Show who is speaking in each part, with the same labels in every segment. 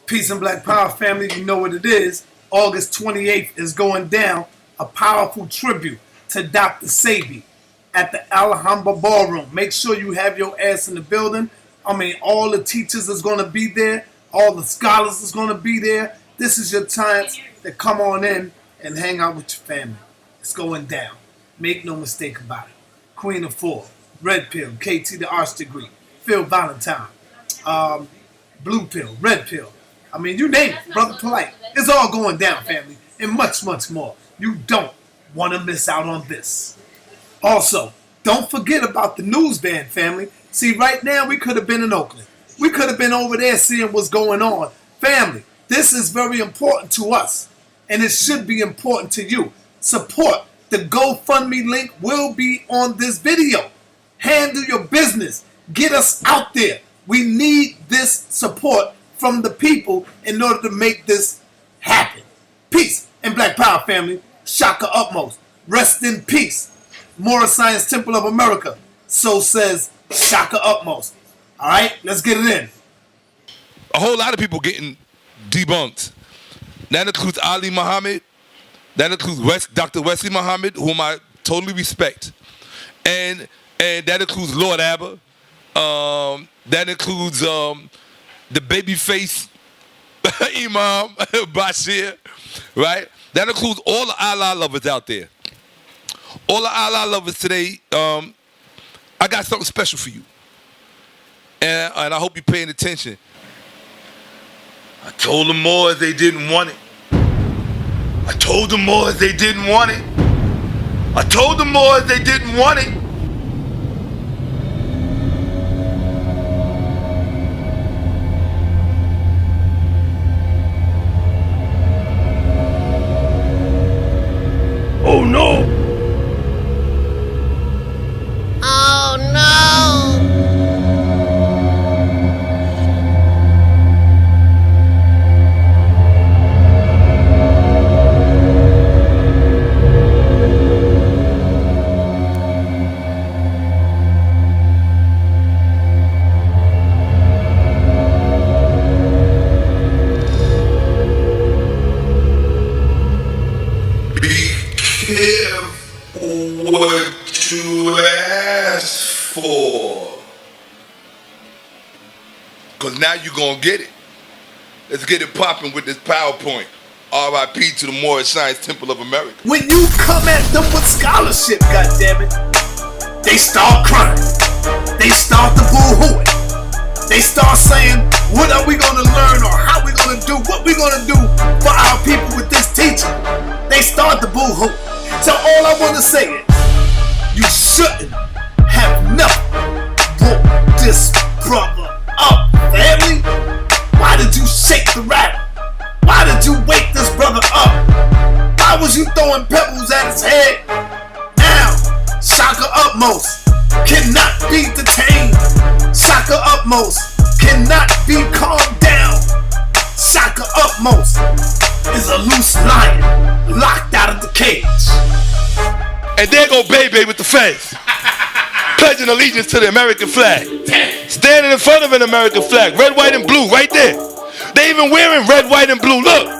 Speaker 1: Peace and Black Power family, you know what it is. August 28th is going down. A powerful tribute to Dr. Sebi at the Alhambra Ballroom. Make sure you have your ass in the building. I mean, all the teachers is going to be there. All the scholars is going to be there. This is your time to come on in and hang out with your family. It's going down. Make no mistake about it. Queen of Four, Red Pill, KT the Arts Degree, Phil Valentine, Blue Pill, Red Pill. I mean, you name it, Brother Polite. It's all going down, family, and much, much more. You don't want to miss out on this. Also, don't forget about the news band, family. See, right now, we could have been in Oakland. We could have been over there seeing what's going on. Family, this is very important to us, and it should be important to you. Support. The GoFundMe link will be on this video. Handle your business. Get us out there. We need this support from the people in order to make this happen. Peace and Black Power family. Shakka Ahmose. Rest in peace. Moorish Science Temple of America. So says Shakka Ahmose. Alright, let's get it in.
Speaker 2: A whole lot of people getting debunked. That includes Ali Muhammad. That includes Dr. Wesley Muhammad, whom I totally respect. And that includes Lord Abba. That includes the babyface Imam Bashir, right? That includes all the Allah lovers out there. All the Allah lovers today, I got something special for you. And I hope you're paying attention. I told the Moors they didn't want it. I told the Moors they didn't want it. I told the Moors they didn't want it. Oh no!
Speaker 3: Oh no!
Speaker 2: What you ask for. Because now you're going to get it. Let's get it popping with this PowerPoint. R.I.P. to the Moorish Science Temple of America.
Speaker 1: When you come at them with scholarship, goddammit, they start crying. They start to boo-hooing. They start saying, what are we going to learn or how we going to do, what we going to do for our people with this teaching. They start to boo-hoo. So all I want to say is, you shouldn't have never brought this brother up, family. Why did you shake the rattle? Why did you wake this brother up? Why was you throwing pebbles at his head? Now, Shakka Ahmose cannot be detained. Shakka Ahmose cannot be calmed down. Shakka Ahmose is a loose lion locked out of the cage.
Speaker 2: And there go Baby with the feds. Pledging allegiance to the American flag. Standing in front of an American flag. Red, white, and blue right there. They even wearing red, white, and blue. Look.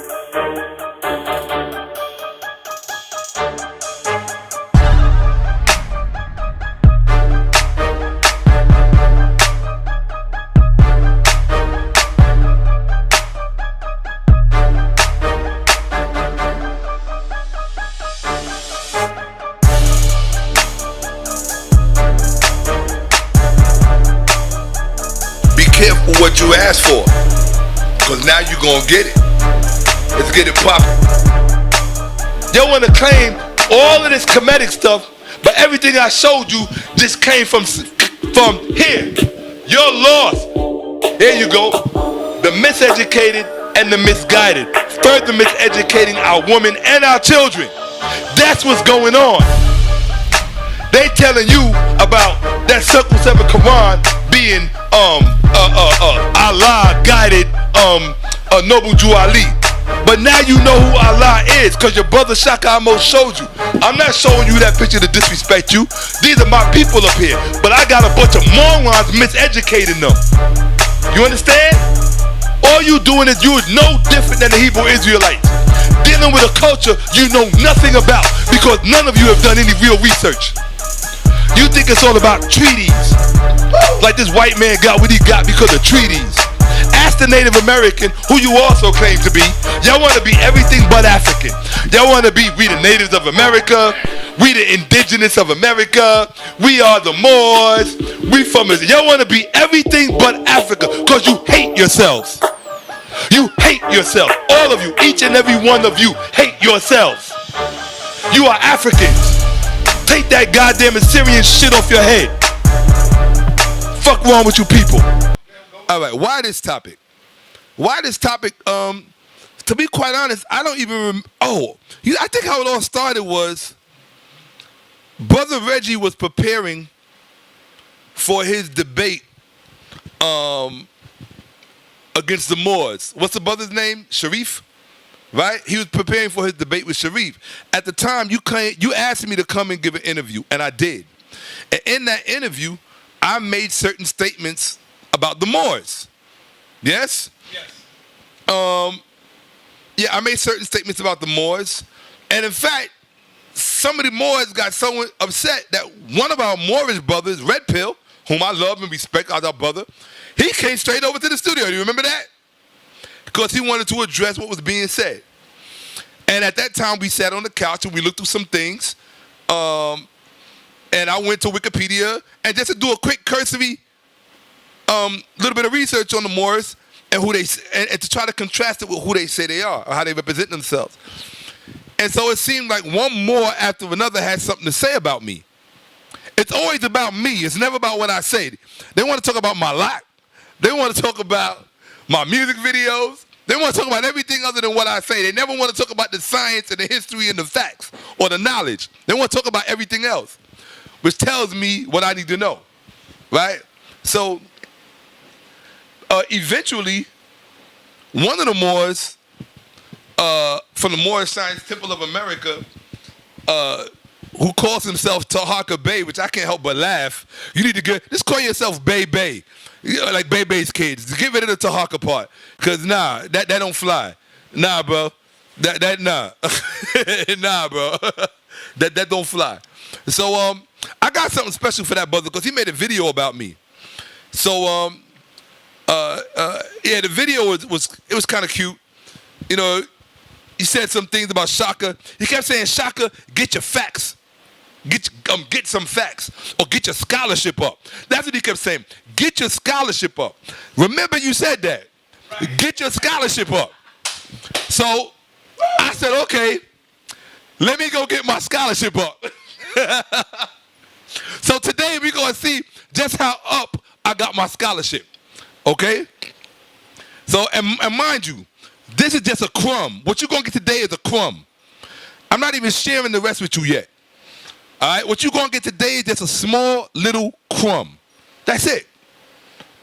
Speaker 2: Careful what you ask for, because now you're gonna get it. Let's get it poppin'. They wanna claim all of this comedic stuff, but everything I showed you just came from here. You're lost. There you go. The miseducated and the misguided, further miseducating our women and our children. That's what's going on. They telling you about that Circle 7 Quran being Allah guided Noble Jew Ali. But now you know who Allah is, because your brother Shakka Ahmose showed you. I'm not showing you that picture to disrespect you. These are my people up here. But I got a bunch of morons miseducating them. You understand? All all you doing is you're no different than the Hebrew Israelites. Dealing with a culture you know nothing about because none of you have done any real research. You think it's all about treaties. Like this white man got what he got because of treaties. Ask the Native American, who you also claim to be. Y'all want to be everything but African. Y'all want to be, we the natives of America. We the indigenous of America. We are the Moors. We from, y'all want to be everything but Africa because you hate yourselves. You hate yourself. All of you, each and every one of you hate yourselves. You are Africans. Take that goddamn Assyrian shit off your head. Fuck wrong with you people. All right, why this topic? Why this topic? To be quite honest, I don't even I think how it all started was Brother Reggie was preparing for his debate against the Moors. What's the brother's name? Sharif? Right? He was preparing for his debate with Sharif. At the time, you asked me to come and give an interview, and I did. And in that interview, I made certain statements about the Moors. Yes? Yes. Yeah, I made certain statements about the Moors. And in fact, some of the Moors got so upset that one of our Moorish brothers, Red Pill, whom I love and respect as our brother, he came straight over to the studio. Do you remember that? Because he wanted to address what was being said. And at that time, we sat on the couch and we looked through some things. And I went to Wikipedia and just to do a quick cursory little bit of research on the Moors and who and to try to contrast it with who they say they are or how they represent themselves. And so it seemed like one Moor after another had something to say about me. It's always about me. It's never about what I say. They want to talk about my lot. They want to talk about my music videos. They want to talk about everything other than what I say. They never want to talk about the science and the history and the facts or the knowledge. They want to talk about everything else, which tells me what I need to know, right? So eventually, one of the Moors from the Moorish Science Temple of America, who calls himself Tahaka Bey, which I can't help but laugh. You need to just call yourself Bey Bey. You know, like Bey Bey's kids. Get rid of the Tahaka part. Because that don't fly. Nah, bro. Nah. Nah, bro. that don't fly. So I got something special for that brother because he made a video about me. So yeah, the video was kind of cute. You know, he said some things about Shakka. He kept saying, Shakka, get your facts. Get some facts or get your scholarship up. That's what he kept saying. Get your scholarship up. Remember you said that. Right. Get your scholarship up. So I said, okay, let me go get my scholarship up. So today we're going to see just how up I got my scholarship. Okay? So, and mind you, this is just a crumb. What you're going to get today is a crumb. I'm not even sharing the rest with you yet. All right, what you're going to get today is just a small little crumb. That's it.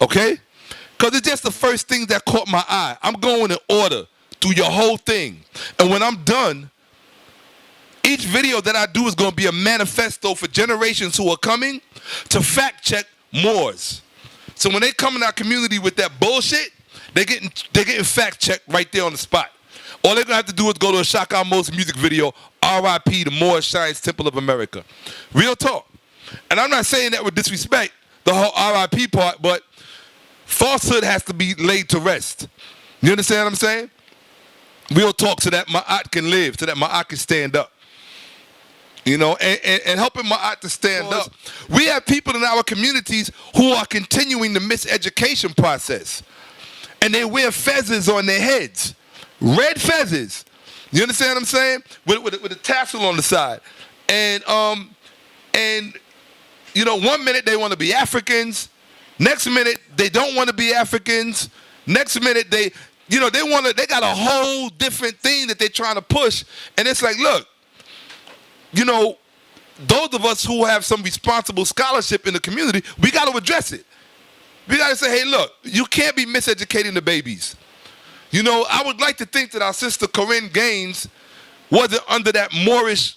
Speaker 2: Okay? Because it's just the first thing that caught my eye. I'm going in order through your whole thing. And when I'm done, each video that I do is going to be a manifesto for generations who are coming to fact check Moors. So when they come in our community with that bullshit, they're getting fact checked right there on the spot. All they're going to have to do is go to a Shakka Ahmose music video, R.I.P. the Moorish Science Temple of America. Real talk. And I'm not saying that with disrespect, the whole R.I.P. part, but falsehood has to be laid to rest. You understand what I'm saying? Real talk so that Ma'at can live, so that Ma'at can stand up. You know, and helping Ma'at to stand up. We have people in our communities who are continuing the miseducation process. And they wear feathers on their heads. Red feathers. You understand what I'm saying? With a tassel on the side. And you know, one minute they want to be Africans. Next minute they don't want to be Africans. Next minute they got a whole different thing that they're trying to push. And it's like, look, you know, those of us who have some responsible scholarship in the community, we got to address it. We got to say, hey, look, you can't be miseducating the babies. You know, I would like to think that our sister Corinne Gaines wasn't under that Moorish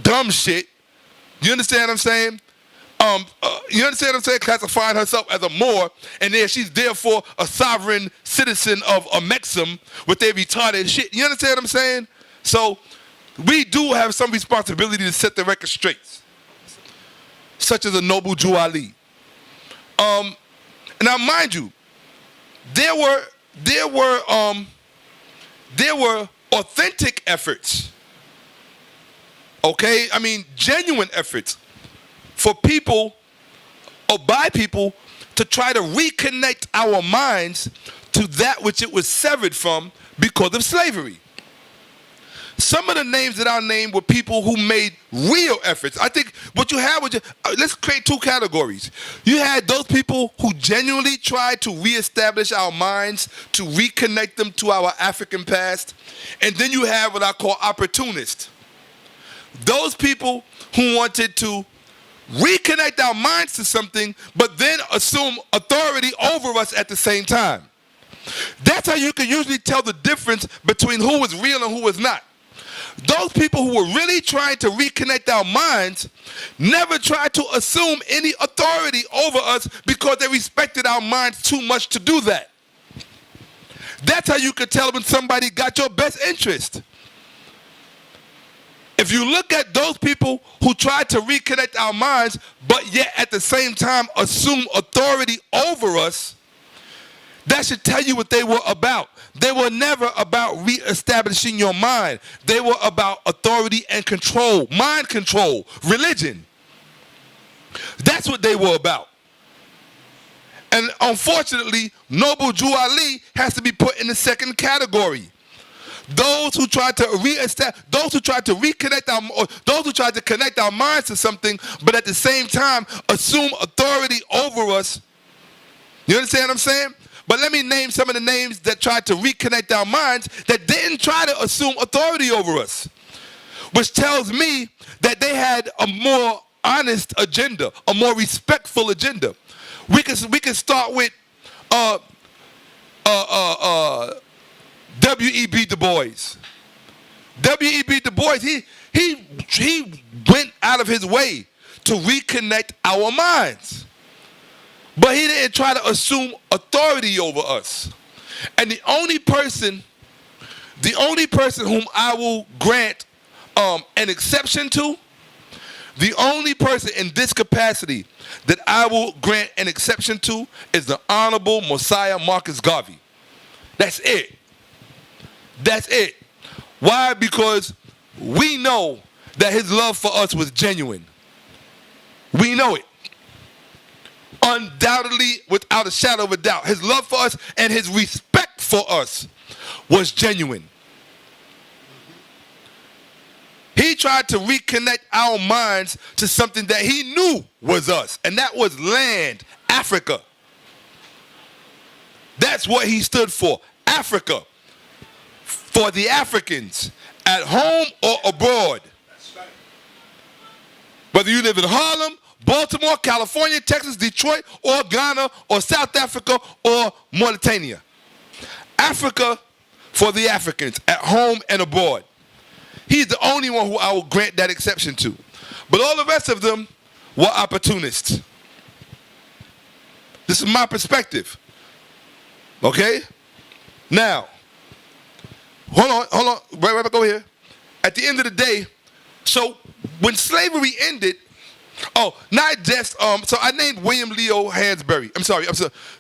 Speaker 2: dumb shit. You understand what I'm saying? You understand what I'm saying? Classifying herself as a Moor, and then she's therefore a sovereign citizen of Amerikkha with their retarded shit. You understand what I'm saying? So we do have some responsibility to set the record straight, such as a noble Jew Ali. Now, mind you, there were authentic efforts. Okay, I mean genuine efforts for people or by people to try to reconnect our minds to that which it was severed from because of slavery. Some of the names that I named were people who made real efforts. I think what you had was, let's create two categories. You had those people who genuinely tried to reestablish our minds, to reconnect them to our African past. And then you have what I call opportunists. Those people who wanted to reconnect our minds to something, but then assume authority over us at the same time. That's how you can usually tell the difference between who was real and who was not. Those people who were really trying to reconnect our minds never tried to assume any authority over us because they respected our minds too much to do that. That's how you could tell when somebody got your best interest. If you look at those people who tried to reconnect our minds, but yet at the same time assume authority over us, that should tell you what they were about. They were never about reestablishing your mind. They were about authority and control, mind control, religion. That's what they were about. And unfortunately, Noble Jew Ali has to be put in the second category. Those who tried to those who tried to reconnect those who tried to connect our minds to something, but at the same time assume authority over us. You understand what I'm saying? But let me name some of the names that tried to reconnect our minds that didn't try to assume authority over us, which tells me that they had a more honest agenda, a more respectful agenda. We can start with W.E.B. Du Bois. W.E.B. Du Bois, he went out of his way to reconnect our minds. But he didn't try to assume authority over us. And the only person whom I will grant an exception to, the only person in this capacity that I will grant an exception to is the Honorable Mosiah Marcus Garvey. That's it. That's it. Why? Because we know that his love for us was genuine. We know it. Undoubtedly, without a shadow of a doubt, his love for us and his respect for us was genuine. He tried to reconnect our minds to something that he knew was us, and that was land, Africa. That's what he stood for, Africa. For the Africans, at home or abroad. Whether you live in Harlem, Baltimore, California, Texas, Detroit, or Ghana, or South Africa, or Mauritania. Africa for the Africans, at home and abroad. He's the only one who I will grant that exception to. But all the rest of them were opportunists. This is my perspective. Okay? Now, hold on, right back over here. At the end of the day, so when slavery ended, not just, so I named William Leo Hansberry. I'm sorry,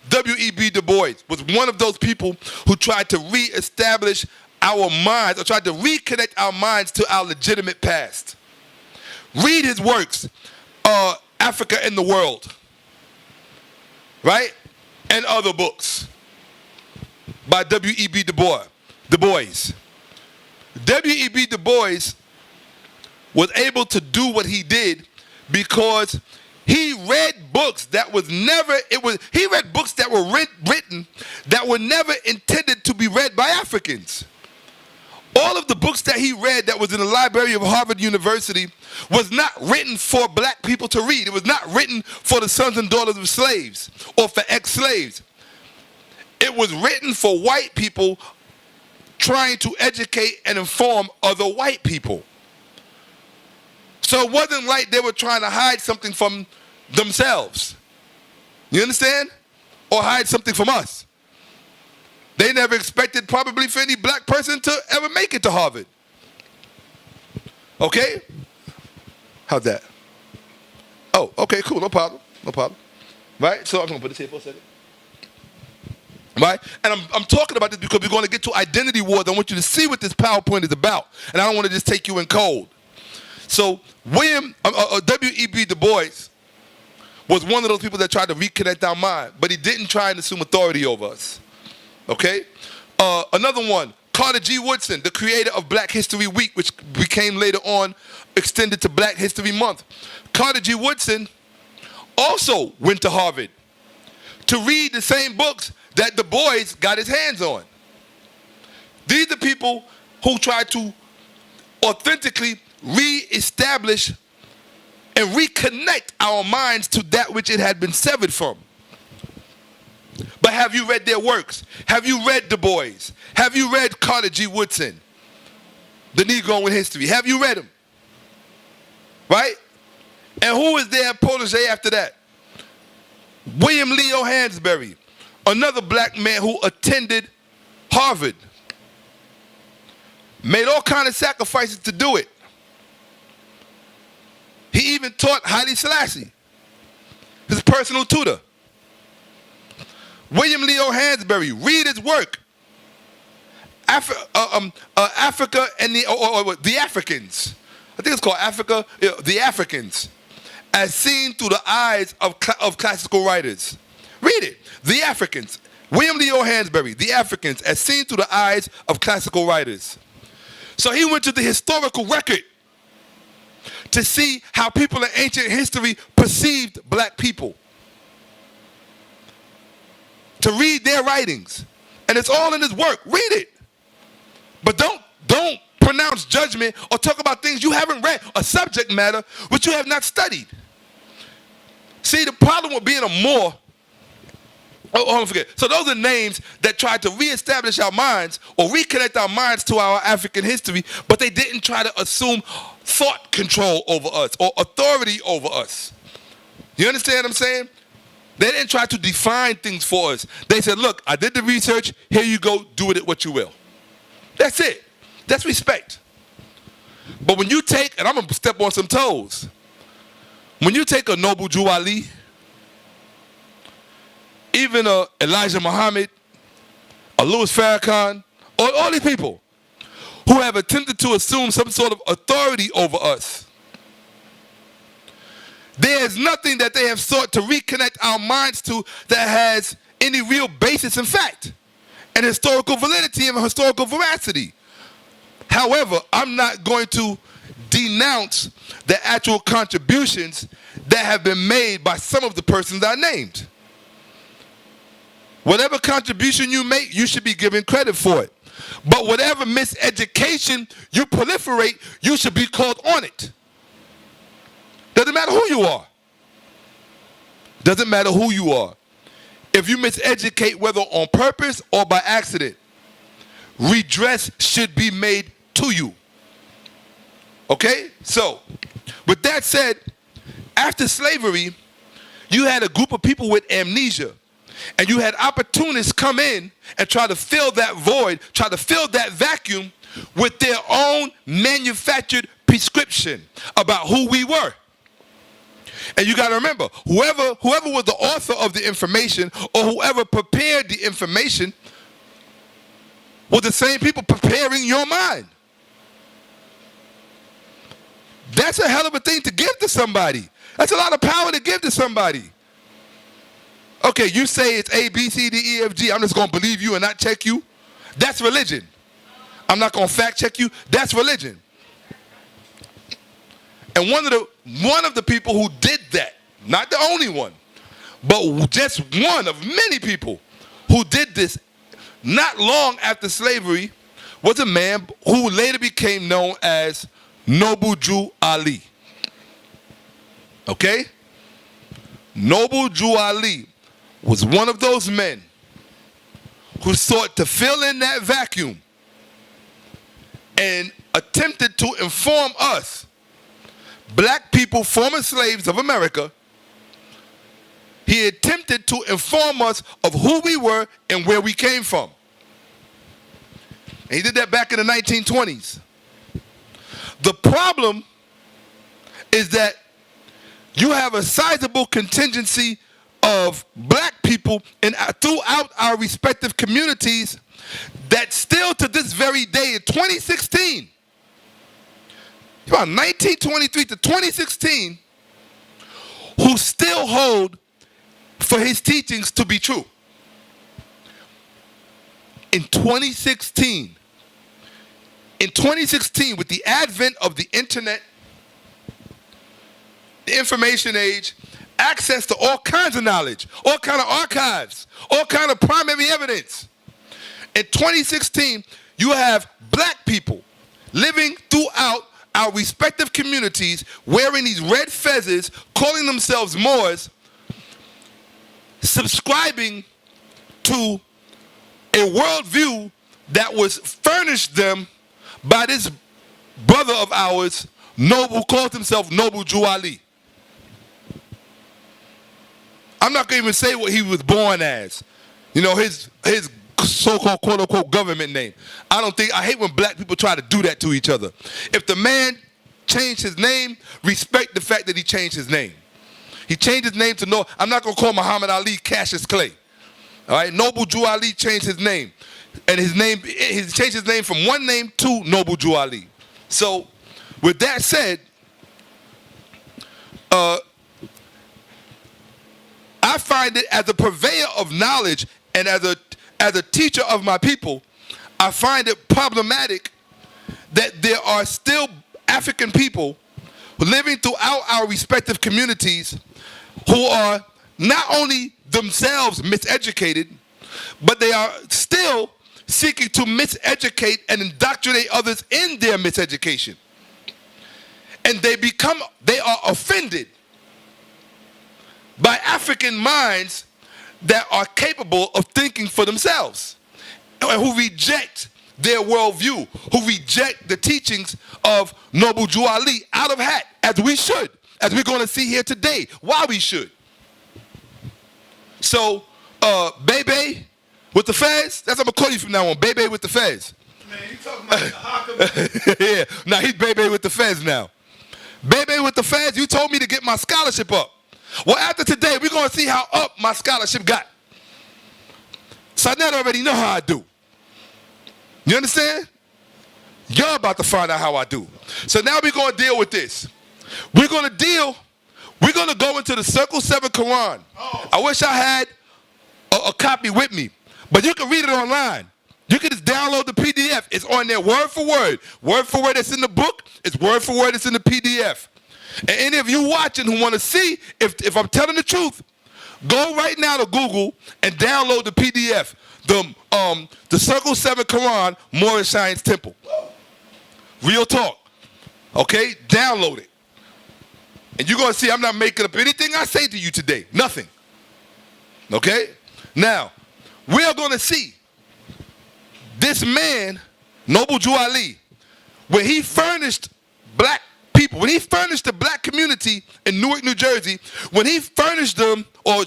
Speaker 2: W.E.B. Du Bois was one of those people who tried to reestablish our minds, or tried to reconnect our minds to our legitimate past. Read his works, Africa and the World, right? And other books by W.E.B. Du Bois. W.E.B. Du Bois was able to do what he did because he read books that he read books that were written that were never intended to be read by Africans. All of the books that he read that was in the library of Harvard University was not written for black people to read. It was not written for the sons and daughters of slaves or for ex-slaves. It was written for white people trying to educate and inform other white people. So it wasn't like they were trying to hide something from themselves. You understand? Or hide something from us. They never expected probably for any black person to ever make it to Harvard. Okay? How's that? Oh, okay, cool, no problem. Right? So I'm gonna put this here for a second. Right? And I'm talking about this because we're going to get to identity wars. I want you to see what this PowerPoint is about. And I don't want to just take you in cold. So W.E.B. Du Bois was one of those people that tried to reconnect our mind, but he didn't try and assume authority over us. Okay? Another one, Carter G. Woodson, the creator of Black History Week, which became later on extended to Black History Month. Carter G. Woodson also went to Harvard to read the same books that Du Bois got his hands on. These are people who try to authentically re-establish and reconnect our minds to that which it had been severed from. But have you read their works? Have you read Du Bois? Have you read Carter G. Woodson, The Negro in History? Have you read them? Right? And who is their protege after that? William Leo Hansberry, another black man who attended Harvard, made all kinds of sacrifices to do it. He even taught Haile Selassie, his personal tutor. William Leo Hansberry, read his work. Africa and the Africans. I think it's called Africa, the Africans, as seen through the eyes of classical writers. Read it. The Africans. William Leo Hansberry, The Africans, as seen through the eyes of classical writers. So he went to the historical record to see how people in ancient history perceived black people. To read their writings. And it's all in his work. Read it. But don't pronounce judgment or talk about things you haven't read, a subject matter which you have not studied. See, the problem with being a Moor, don't forget. So those are names that tried to reestablish our minds or reconnect our minds to our African history, but they didn't try to assume thought control over us or authority over us. You understand what I'm saying? They didn't try to define things for us. They said, look, I did the research. Here you go. Do with it what you will. That's it. That's respect. But when you take, and I'm going to step on some toes, when you take a Noble Jew Ali, even a Elijah Muhammad, a Louis Farrakhan, or all these people who have attempted to assume some sort of authority over us, there is nothing that they have sought to reconnect our minds to that has any real basis in fact, and historical validity and historical veracity. However, I'm not going to denounce the actual contributions that have been made by some of the persons I named. Whatever contribution you make, you should be given credit for it. But whatever miseducation you proliferate, you should be called on it. Doesn't matter who you are. Doesn't matter who you are. If you miseducate, whether on purpose or by accident, redress should be made to you. Okay? So, with that said, after slavery, you had a group of people with amnesia. And you had opportunists come in and try to fill that void, try to fill that vacuum with their own manufactured prescription about who we were. And you got to remember, whoever was the author of the information or whoever prepared the information were the same people preparing your mind. That's a hell of a thing to give to somebody. That's a lot of power to give to somebody. Okay, you say it's A, B, C, D, E, F, G. I'm just going to believe you and not check you. That's religion. I'm not going to fact check you. That's religion. And one of the people who did that, not the only one, but just one of many people who did this not long after slavery, was a man who later became known as Noble Jew Ali. Okay? Noble Jew Ali was one of those men who sought to fill in that vacuum and attempted to inform us, black people, former slaves of America, he attempted to inform us of who we were and where we came from. And he did that back in the 1920s. The problem is that you have a sizable contingency of black people throughout our respective communities that still to this very day in 2016, about 1923 to 2016, who still hold for his teachings to be true. In 2016, with the advent of the internet, the information age, access to all kinds of knowledge, all kind of archives, all kind of primary evidence. In 2016, you have black people living throughout our respective communities wearing these red fezzes, calling themselves Moors, subscribing to a worldview that was furnished them by this brother of ours, who called himself Noble Drew Ali. I'm not going to even say what he was born as. You know, his so-called quote-unquote government name. I hate when black people try to do that to each other. If the man changed his name, respect the fact that he changed his name. He changed his name to I'm not going to call Muhammad Ali Cassius Clay. All right, Noble Drew Ali changed his name. And he changed his name from one name to Noble Drew Ali. So, with that said, I find it as a purveyor of knowledge and as a teacher of my people, I find it problematic that there are still African people living throughout our respective communities who are not only themselves miseducated, but they are still seeking to miseducate and indoctrinate others in their miseducation. And they are offended by African minds that are capable of thinking for themselves and who reject their worldview, who reject the teachings of Noble Drew Ali out of hat, as we should, as we're going to see here today, why we should. So, Bebe with the Fez, that's what I'm going to call you from now on, Bebe with the Fez.
Speaker 1: Man, you talking about the Hakim?
Speaker 2: Yeah, now he's Bebe with the Fez now. Bebe with the Fez, you told me to get my scholarship up. Well, after today, we're going to see how up my scholarship got. So I already know how I do. You understand? You're about to find out how I do. So now we're going to deal with this. We're going to go into the Circle 7 Quran. Oh. I wish I had a copy with me, but you can read it online. You can just download the PDF. It's on there word for word. Word for word that's in the book, it's word for word that's in the PDF. And any of you watching who want to see if I'm telling the truth, go right now to Google and download the PDF. The Circle 7 Quran, Moorish Science Temple. Real talk. Okay? Download it. And you're going to see I'm not making up anything I say to you today. Nothing. Okay? Now, we are going to see this man, Noble Drew Ali, when he furnished black people, when he furnished the black community in Newark, New Jersey, when he furnished them, or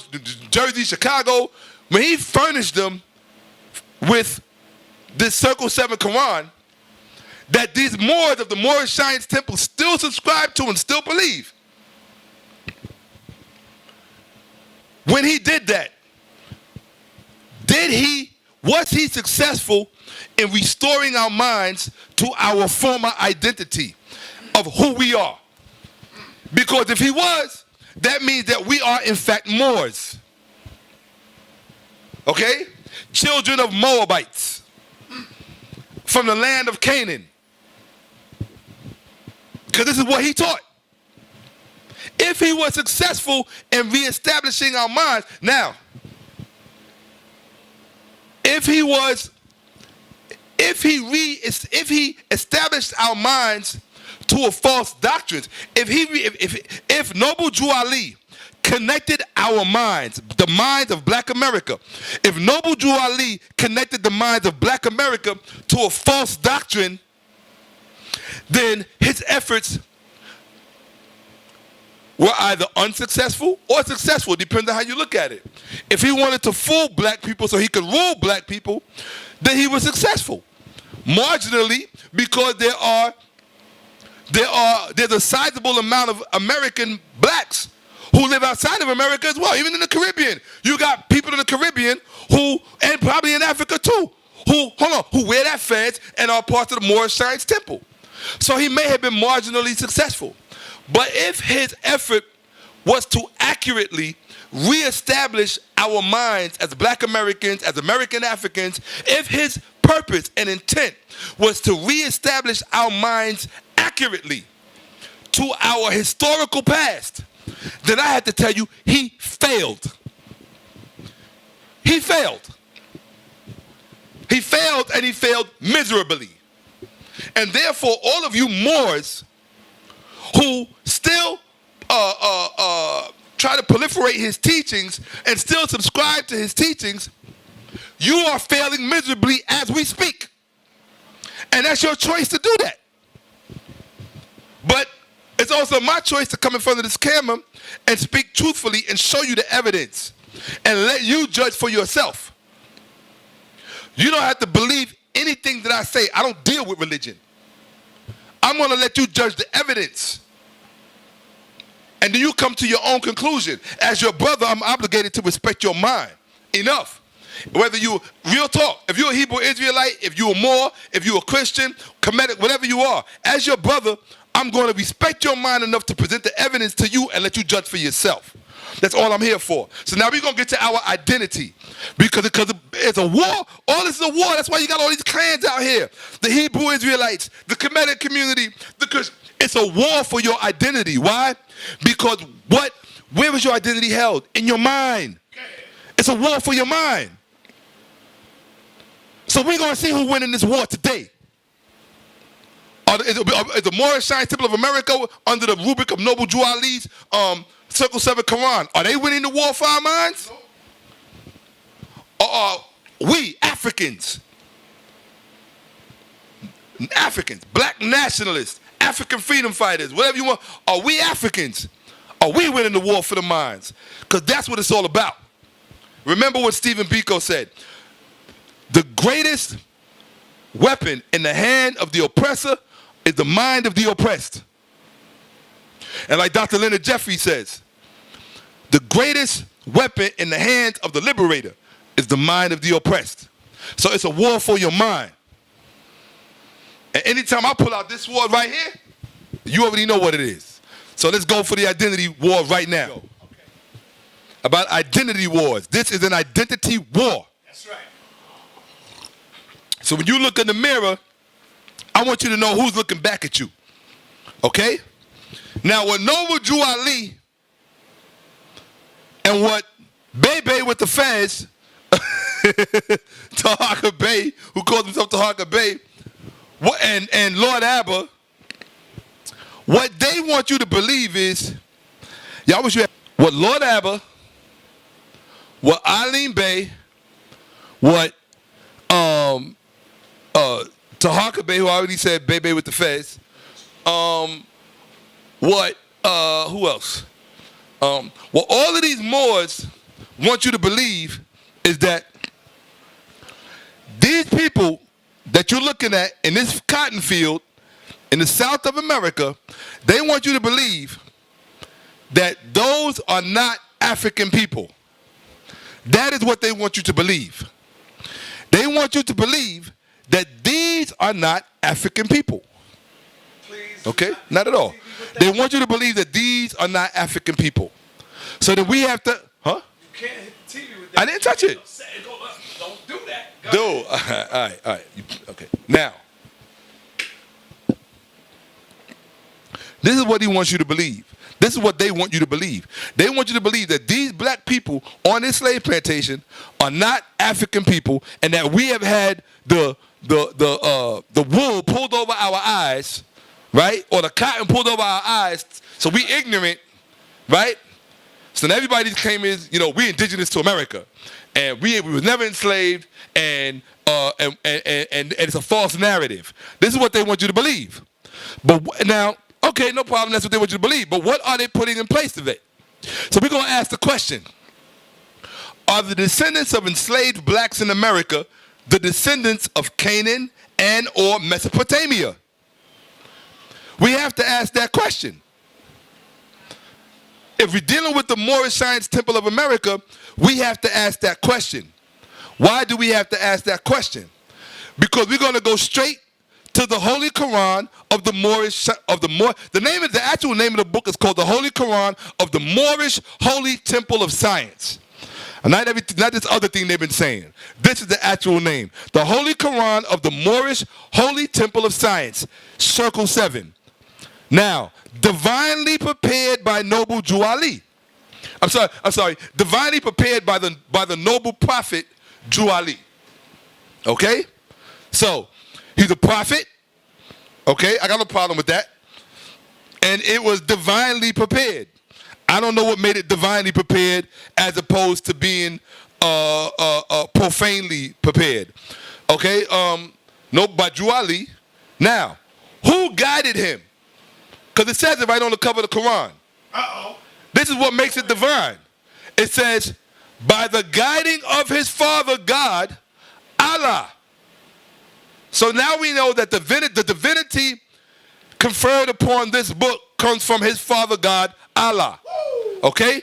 Speaker 2: Jersey, Chicago, when he furnished them with this Circle 7 Quran, that these Moors of the Moorish Science Temple still subscribe to and still believe. When he did that, was he successful in restoring our minds to our former identity of who we are? Because if he was, that means that we are in fact Moors. Okay? Children of Moabites from the land of Canaan. Because this is what he taught. If he was successful in reestablishing our minds, now, if he established our minds to a false doctrine, if Noble Drew Ali connected our minds, the minds of Black America, if Noble Drew Ali connected the minds of Black America to a false doctrine, then his efforts were either unsuccessful or successful, depending on how you look at it. If he wanted to fool black people so he could rule black people, then he was successful. Marginally, because there's a sizable amount of American blacks who live outside of America as well, even in the Caribbean. You got people in the Caribbean who, and probably in Africa too, who wear that fez and are parts of the Moorish Science Temple. So he may have been marginally successful. But if his effort was to accurately reestablish our minds as black Americans, as American Africans, if his purpose and intent was to reestablish our minds accurately to our historical past, then I have to tell you, he failed. He failed. He failed, and he failed miserably. And therefore, all of you Moors who still try to proliferate his teachings and still subscribe to his teachings, you are failing miserably as we speak. And that's your choice to do that. But it's also my choice to come in front of this camera and speak truthfully and show you the evidence and let you judge for yourself. You don't have to believe anything that I say. I don't deal with religion. I'm going to let you judge the evidence. And then you come to your own conclusion. As your brother, I'm obligated to respect your mind. Enough. Whether you, real talk, if you're a Hebrew Israelite, if you're a Moor, if you're a Christian, Kemetic, whatever you are, as your brother, I'm going to respect your mind enough to present the evidence to you and let you judge for yourself. That's all I'm here for. So now we're going to get to our identity. Because it's a war. All this is a war. That's why you got all these clans out here. The Hebrew Israelites, the Kemetic community, it's a war for your identity. Why? Because where was your identity held? In your mind. It's a war for your mind. So we're going to see who's winning this war today. Is the Moorish Science Temple of America under the rubric of Noble Drew Ali's Circle 7 Quran, are they winning the war for our minds? Or are we Africans, black nationalists, African freedom fighters, whatever you want, are we Africans? Are we winning the war for the minds? Because that's what it's all about. Remember what Stephen Biko said. The greatest weapon in the hand of the oppressor is the mind of the oppressed. And like Dr. Leonard Jeffrey says, the greatest weapon in the hands of the liberator is the mind of the oppressed. So it's a war for your mind. And anytime I pull out this sword right here, you already know what it is. So let's go for the identity war right now. Okay. About identity wars. This is an identity war.
Speaker 1: That's right.
Speaker 2: So when you look in the mirror, I want you to know who's looking back at you. Okay? Now, what Noble Drew Ali and what Bebe with the fez, Tahaka Bey, who calls himself Tahaka Bey, and Lord Abba, what they want you to believe is, y'all wish you had, what Lord Abba, what Eileen Bey, what Tahaka Bey, who I already said Bebe with the fez, who else? What all of these Moors want you to believe is that these people that you're looking at in this cotton field in the South of America, they want you to believe that those are not African people. That is what they want you to believe. They want you to believe that these are not African people.
Speaker 1: Please.
Speaker 2: Okay? Not at all. They want you to believe that these are not African people. So that we have to, huh?
Speaker 1: You can't hit the TV with that.
Speaker 2: I didn't touch it.
Speaker 1: Don't do that.
Speaker 2: Dude, all right. Okay. Now, this is what he wants you to believe. This is what they want you to believe. They want you to believe that these black people on this slave plantation are not African people, and that we have had the wool pulled over our eyes, right? Or the cotton pulled over our eyes, so we ignorant, right? So now everybody came in, we indigenous to America, and we was never enslaved, and it's a false narrative. This is what they want you to believe. But now, Okay, no problem. That's what they want you to believe. But what are they putting in place of it? So we're going to ask the question. Are the descendants of enslaved blacks in America the descendants of Canaan and or Mesopotamia? We have to ask that question. If we're dealing with the Moorish Science Temple of America, we have to ask that question. Why do we have to ask that question? Because we're going to go straight to the Holy Quran of the Moorish, the actual name of the book is called the Holy Quran of the Moorish Holy Temple of Science. And not this other thing they've been saying. This is the actual name. The Holy Quran of the Moorish Holy Temple of Science, Circle 7. Now, divinely prepared by noble Juali. I'm sorry. Divinely prepared by the noble prophet Juali. Okay? So, he's a prophet. Okay? I got no problem with that. And it was divinely prepared. I don't know what made it divinely prepared as opposed to being profanely prepared. Okay? No, by Juali. Now, who guided him? Because it says it right on the cover of the Quran. Uh-oh. This is what makes it divine. It says, by the guiding of his father God, Allah. So now we know that the divinity conferred upon this book comes from his father God, Allah. Okay?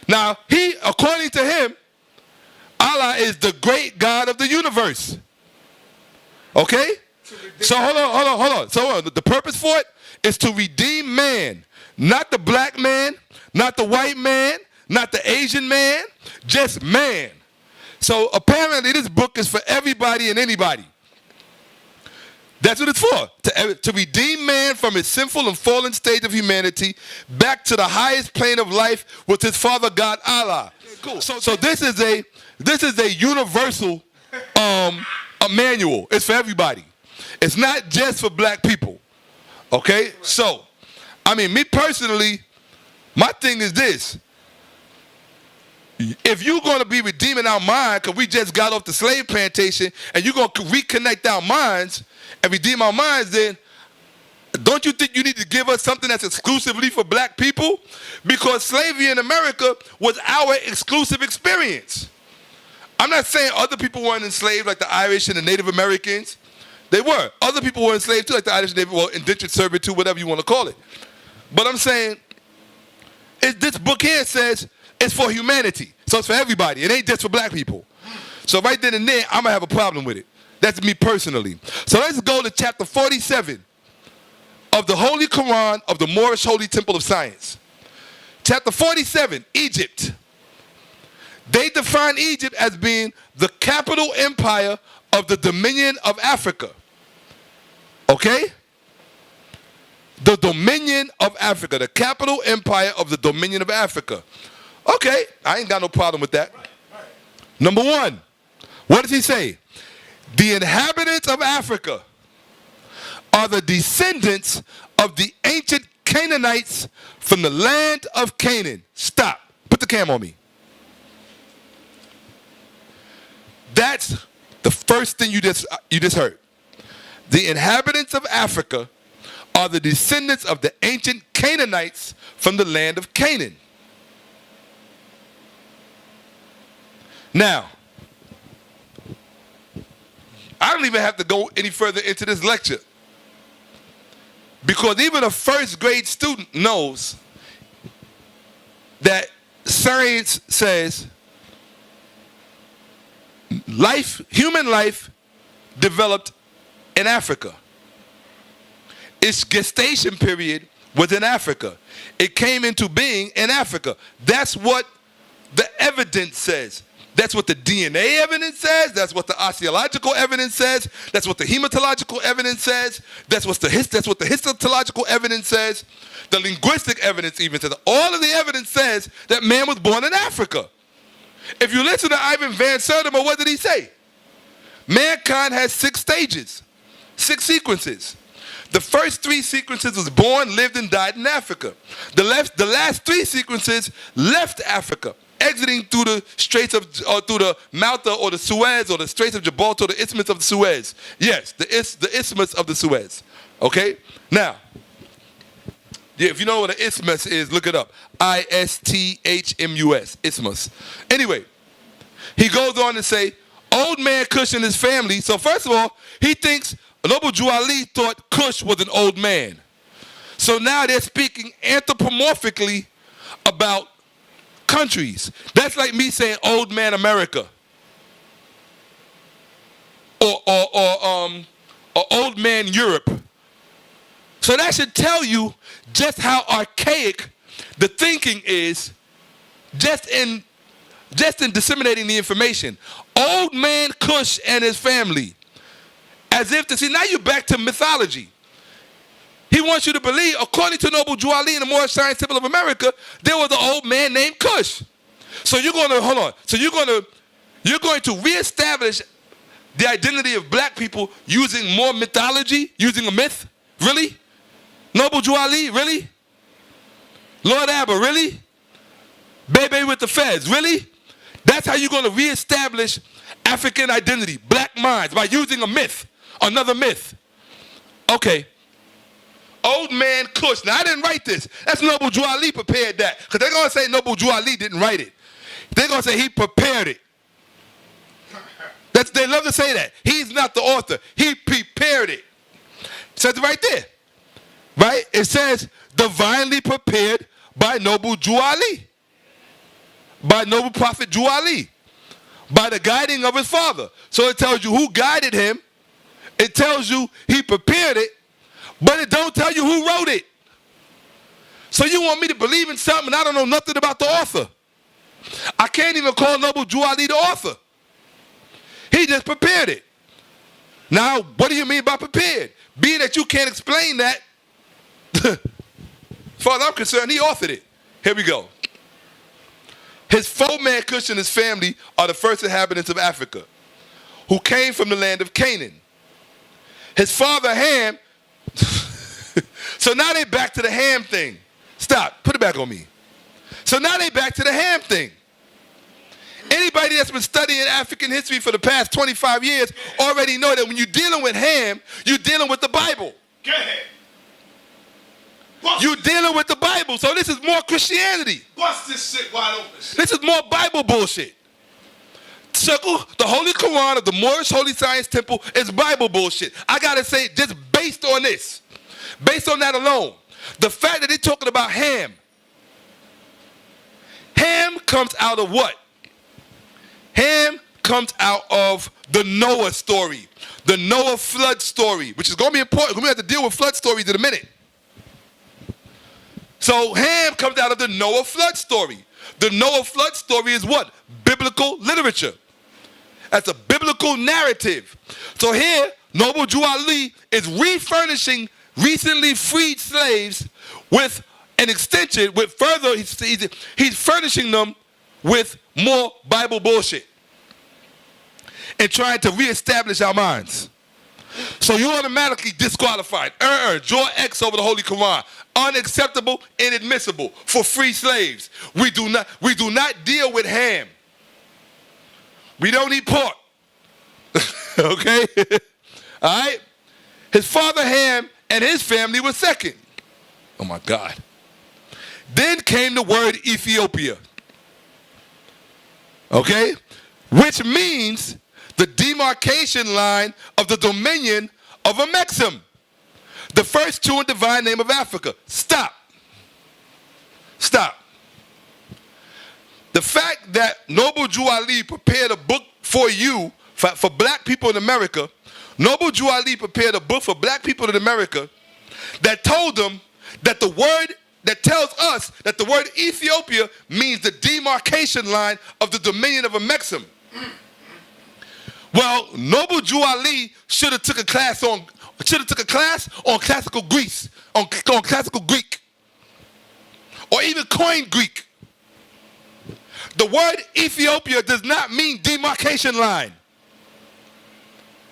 Speaker 2: Now, according to him, Allah is the great God of the universe. Okay? So hold on. So the purpose for it is to redeem man. Not the black man, not the white man, not the Asian man, just man. So apparently this book is for everybody and anybody. That's what it's for, to redeem man from his sinful and fallen state of humanity back to the highest plane of life with his father God Allah. Cool. So this is a universal a manual. It's for everybody. It's not just for black people. Okay? So, I mean, me personally, my thing is this. If you're going to be redeeming our mind because we just got off the slave plantation and you're going to reconnect our minds and redeem our minds, then don't you think you need to give us something that's exclusively for black people? Because slavery in America was our exclusive experience. I'm not saying other people weren't enslaved like the Irish and the Native Americans. They were. Other people were enslaved too, like the Irish and Native, well, indentured servitude, whatever you want to call it. But I'm saying, this book here says it's for humanity. So it's for everybody. It ain't just for black people. So right then and there, I'm going to have a problem with it. That's me personally. So let's go to chapter 47 of the Holy Quran of the Moorish Holy Temple of Science. Chapter 47, Egypt. They define Egypt as being the capital empire of the Dominion of Africa. Okay? The Dominion of Africa. The capital empire of the Dominion of Africa. Okay, I ain't got no problem with that. Number one, what does he say? The inhabitants of Africa are the descendants of the ancient Canaanites from the land of Canaan. Stop. Put the cam on me. That's the first thing you just heard. The inhabitants of Africa are the descendants of the ancient Canaanites from the land of Canaan. Now, I don't even have to go any further into this lecture because even a first grade student knows that science says human life developed in Africa. Its gestation period was in Africa. It came into being in Africa. That's what the evidence says. That's what the DNA evidence says. That's what the osteological evidence says. That's what the hematological evidence says. That's what the histological evidence says. The linguistic evidence even says. All of the evidence says that man was born in Africa. If you listen to Ivan Van Sertima, what did he say? Mankind has 6 stages, 6 sequences. The first 3 sequences was born, lived, and died in Africa. The last 3 sequences left Africa, exiting through the straits of, through the Malta or the Suez or the Straits of Gibraltar or the Isthmus of the Suez. Yes, the Isthmus of the Suez. Okay? Now, Yeah, if you know what an isthmus is, look it up. Isthmus. Isthmus. Anyway, he goes on to say, old man Cush and his family. So first of all, he thinks Noble Drew Ali thought Cush was an old man. So now they're speaking anthropomorphically about countries. That's like me saying old man America. Or old man Europe. So that should tell you just how archaic the thinking is just in disseminating the information. Old man Cush and his family. As if to see, now you're back to mythology. He wants you to believe, according to Noble Drew Ali in the Moorish Science Temple of America, there was an old man named Cush. So you're going to, hold on. So you're going to reestablish the identity of black people using more mythology, using a myth? Really? Noble Drew Ali, really? Lord Abba, really? Bebe with the feds, really? That's how you're going to reestablish African identity, black minds, by using a myth, another myth. Okay. Old man Cush. Now, I didn't write this. That's Noble Drew Ali prepared that. Because they're going to say Noble Drew Ali didn't write it. They're going to say he prepared it. They love to say that. He's not the author. He prepared it. It says it right there. Right? It says, divinely prepared by Noble Drew Ali. By Noble Prophet Drew Ali. By the guiding of his father. So it tells you who guided him. It tells you he prepared it. But it don't tell you who wrote it. So you want me to believe in something and I don't know nothing about the author. I can't even call Noble Drew Ali the author. He just prepared it. Now, what do you mean by prepared? Being that you can't explain that, as far as I'm concerned, he authored it. Here we go. His four-man Cush and his family are the first inhabitants of Africa, who came from the land of Canaan. His father Ham, so now they back to the Ham thing. Stop, put it back on me. So now they back to the Ham thing. Anybody that's been studying African history for the past 25 years already know that when you're dealing with Ham, you're dealing with the Bible.
Speaker 1: Go ahead.
Speaker 2: You're dealing with the Bible, so this is more Christianity.
Speaker 1: Bust this shit wide open.
Speaker 2: This is more Bible bullshit. The Holy Quran of the Moorish Holy Science Temple is Bible bullshit. I gotta say, just based on this, based on that alone, the fact that they're talking about Ham. Ham comes out of what? Ham comes out of the Noah story, the Noah flood story, which is going to be important. We're going to have to deal with flood stories in a minute. So Ham comes out of the Noah flood story. The Noah flood story is what? Biblical literature. That's a biblical narrative. So here, Noble Drew Ali is refurnishing recently freed slaves with an extension, with further, he's furnishing them with more Bible bullshit and trying to reestablish our minds. So you automatically disqualified. Draw X over the Holy Quran. Unacceptable, inadmissible for free slaves. We do not deal with Ham. We don't eat pork. Okay? All right? His father Ham and his family were second. Oh my God. Then came the word Ethiopia. Okay? Which means the demarcation line of the dominion of Amerikkka, the first true and divine name of Africa. Stop. Stop. The fact that Noble Drew Ali prepared a book for you, for black people in America, Noble Drew Ali prepared a book for black people in America that told them that the word, that tells us that the word Ethiopia means the demarcation line of the dominion of Amerikkka. Well, Noble Drew Ali should have took a class on classical Greece, on classical Greek, or even coined Greek. The word Ethiopia does not mean demarcation line.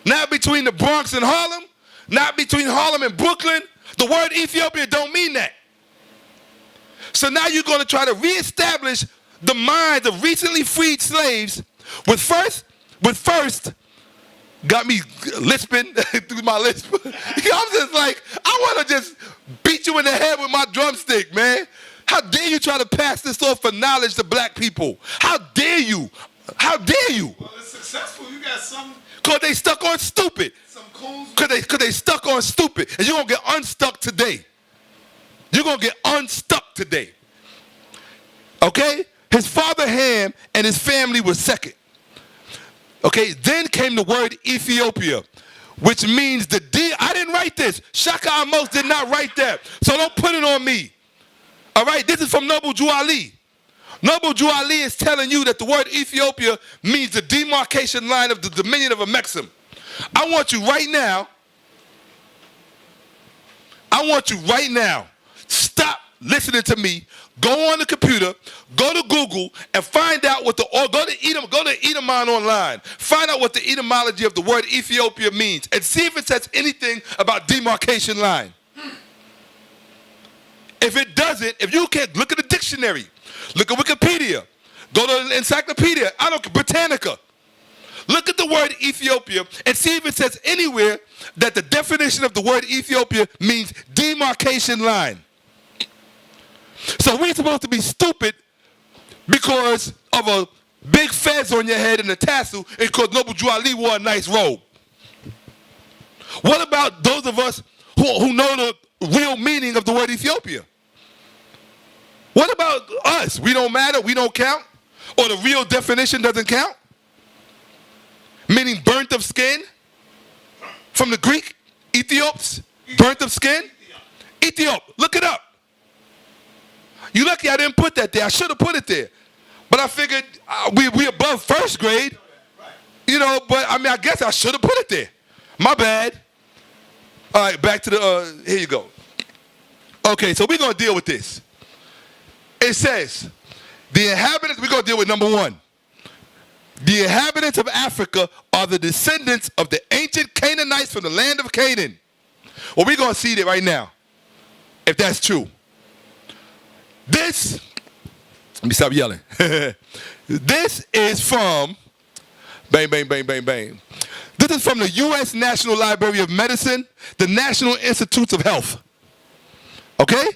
Speaker 2: Not between the Bronx and Harlem, not between Harlem and Brooklyn. The word Ethiopia don't mean that. So now you're going to try to reestablish the minds of recently freed slaves with first got me lisping through my lisp. I'm just like, I want to just beat beat you in the head with my drumstick, man. How dare you try to pass this off for knowledge to black people? How dare you? How dare you?
Speaker 1: Well, it's successful. You got some.
Speaker 2: Because they stuck on stupid.
Speaker 1: Some coons.
Speaker 2: Because they stuck on stupid. And you're going to get unstuck today. You're going to get unstuck today. Okay? His father Ham and his family was second. Okay? Then came the word Ethiopia, which means the D. I didn't write this. Shakka Ahmose did not write that. So don't put it on me. All right? This is from Noble Jew Ali. Noble Jew Ali is telling you that the word Ethiopia means the demarcation line of the dominion of Amerikkka. I want you right now, stop listening to me, go on the computer, go to Google, and find out what go to Edomon online, find out what the etymology of the word Ethiopia means, and see if it says anything about demarcation line. If it doesn't, if you can't, look at the dictionary. Look at Wikipedia. Go to the Encyclopedia. Britannica. Look at the word Ethiopia and see if it says anywhere that the definition of the word Ethiopia means demarcation line. So we're supposed to be stupid because of a big fez on your head and a tassel and because Noble Jew Ali wore a nice robe. What about those of us who know the real meaning of the word Ethiopia? What about us? We don't matter, we don't count? Or the real definition doesn't count? Meaning burnt of skin? From the Greek, Ethiops, burnt of skin? Ethiop, look it up. You lucky I didn't put that there. I should have put it there. But I figured we above first grade. You know, but I mean, I guess I should have put it there. My bad. All right, back to the, here you go. Okay, so we're going to deal with this. It says, the inhabitants, we're going to deal with number one. The inhabitants of Africa are the descendants of the ancient Canaanites from the land of Canaan. Well, we're going to see that right now, if that's true. This, let me stop yelling. This is from, bang, bang, bang, bang, bang. This is from the U.S. National Library of Medicine, the National Institutes of Health. Okay?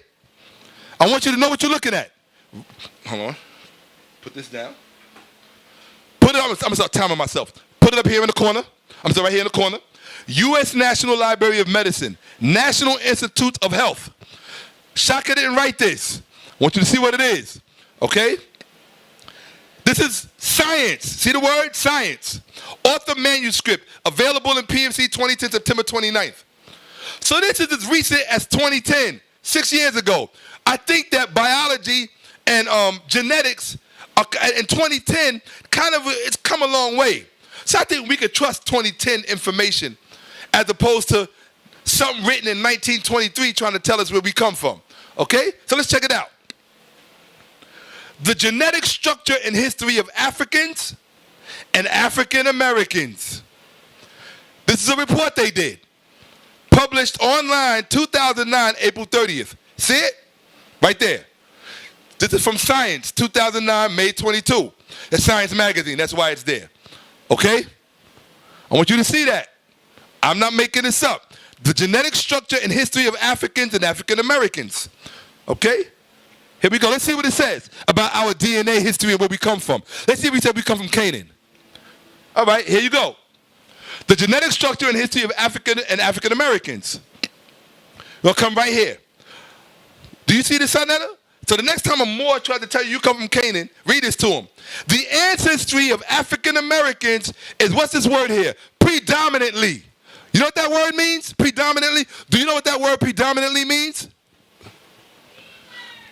Speaker 2: I want you to know what you're looking at. Hold on. Put this down. Put it, I'm going to start timing myself. Put it up here in the corner. I'm sorry, right here in the corner. U.S. National Library of Medicine, National Institute of Health. Shakka didn't write this. I want you to see what it is. Okay? This is science. See the word? Science. Author manuscript, available in PMC 2010, September 29th. So this is as recent as 2010, 6 years ago. I think that biology and genetics in 2010 it's come a long way. So I think we could trust 2010 information as opposed to something written in 1923 trying to tell us where we come from. Okay? So let's check it out. The genetic structure and history of Africans and African Americans. This is a report they did. Published online 2009, April 30th. See it? Right there. This is from Science, 2009, May 22. That's Science Magazine. That's why it's there. Okay? I want you to see that. I'm not making this up. The genetic structure and history of Africans and African Americans. Okay? Here we go. Let's see what it says about our DNA history and where we come from. Let's see if we said we come from Canaan. All right, here you go. The genetic structure and history of African and African Americans. We'll come right here. Do you see this, Sonetta? So the next time a Moor tries to tell you come from Canaan, read this to him. The ancestry of African Americans is, what's this word here? Predominantly. You know what that word means? Predominantly. Do you know what that word predominantly means?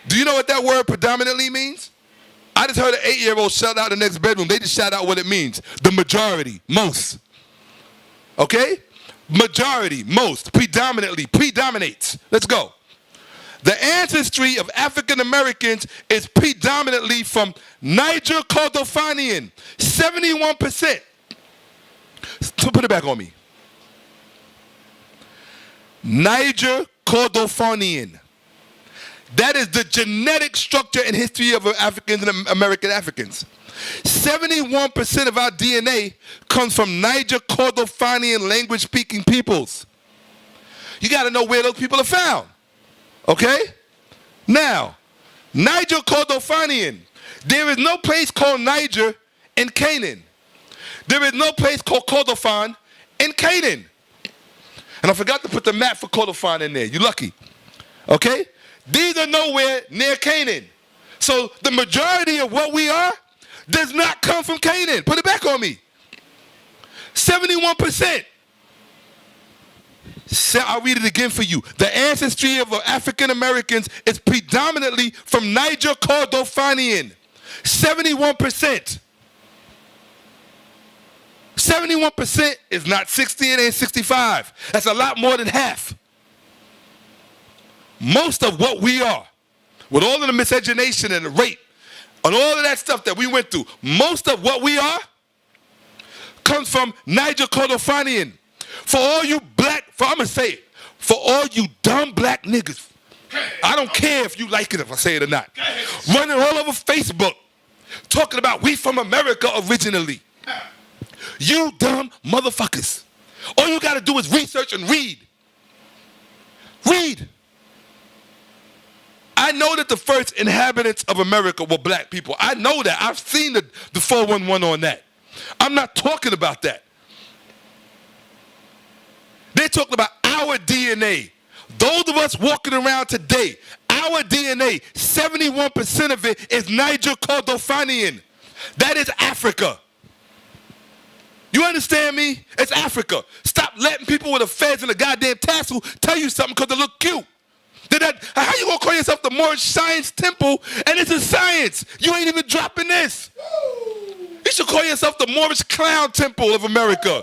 Speaker 2: Do you know what that word predominantly means? I just heard an 8-year-old shout out in the next bedroom. They just shout out what it means. The majority, most. Okay? Majority, most, predominantly, predominates. Let's go. The ancestry of African Americans is predominantly from Niger Kordofanian, 71%. So put it back on me. Niger Kordofanian. That is the genetic structure and history of Africans and American Africans. 71% of our DNA comes from Niger Kordofanian language-speaking peoples. You got to know where those people are found. Okay? Now, Niger Kordofanian. There is no place called Niger in Canaan. There is no place called Kordofan in Canaan. And I forgot to put the map for Kordofan in there. You're lucky. Okay? These are nowhere near Canaan. So the majority of what we are does not come from Canaan. Put it back on me. 71%. I'll read it again for you. The ancestry of African Americans is predominantly from Niger Kordofanian. 71%. 71% is not 60, it ain't 65. That's a lot more than half. Most of what we are, with all of the miscegenation and the rape, and all of that stuff that we went through, most of what we are comes from Niger Kordofanian. For all you I'm going to say it, for all you dumb black niggas, I don't care if you like it if I say it or not, running all over Facebook, talking about we from America originally. You dumb motherfuckers. All you got to do is research and read. Read. I know that the first inhabitants of America were black people. I know that. I've seen the 411 on that. I'm not talking about that. They're talking about our DNA. Those of us walking around today, our DNA, 71% of it is Niger Kordofanian. That is Africa. You understand me? It's Africa. Stop letting people with a fez and a goddamn tassel tell you something because they look cute. How you gonna call yourself the Moorish Science Temple and it's a science? You ain't even dropping this. You should call yourself the Moorish Clown Temple of America.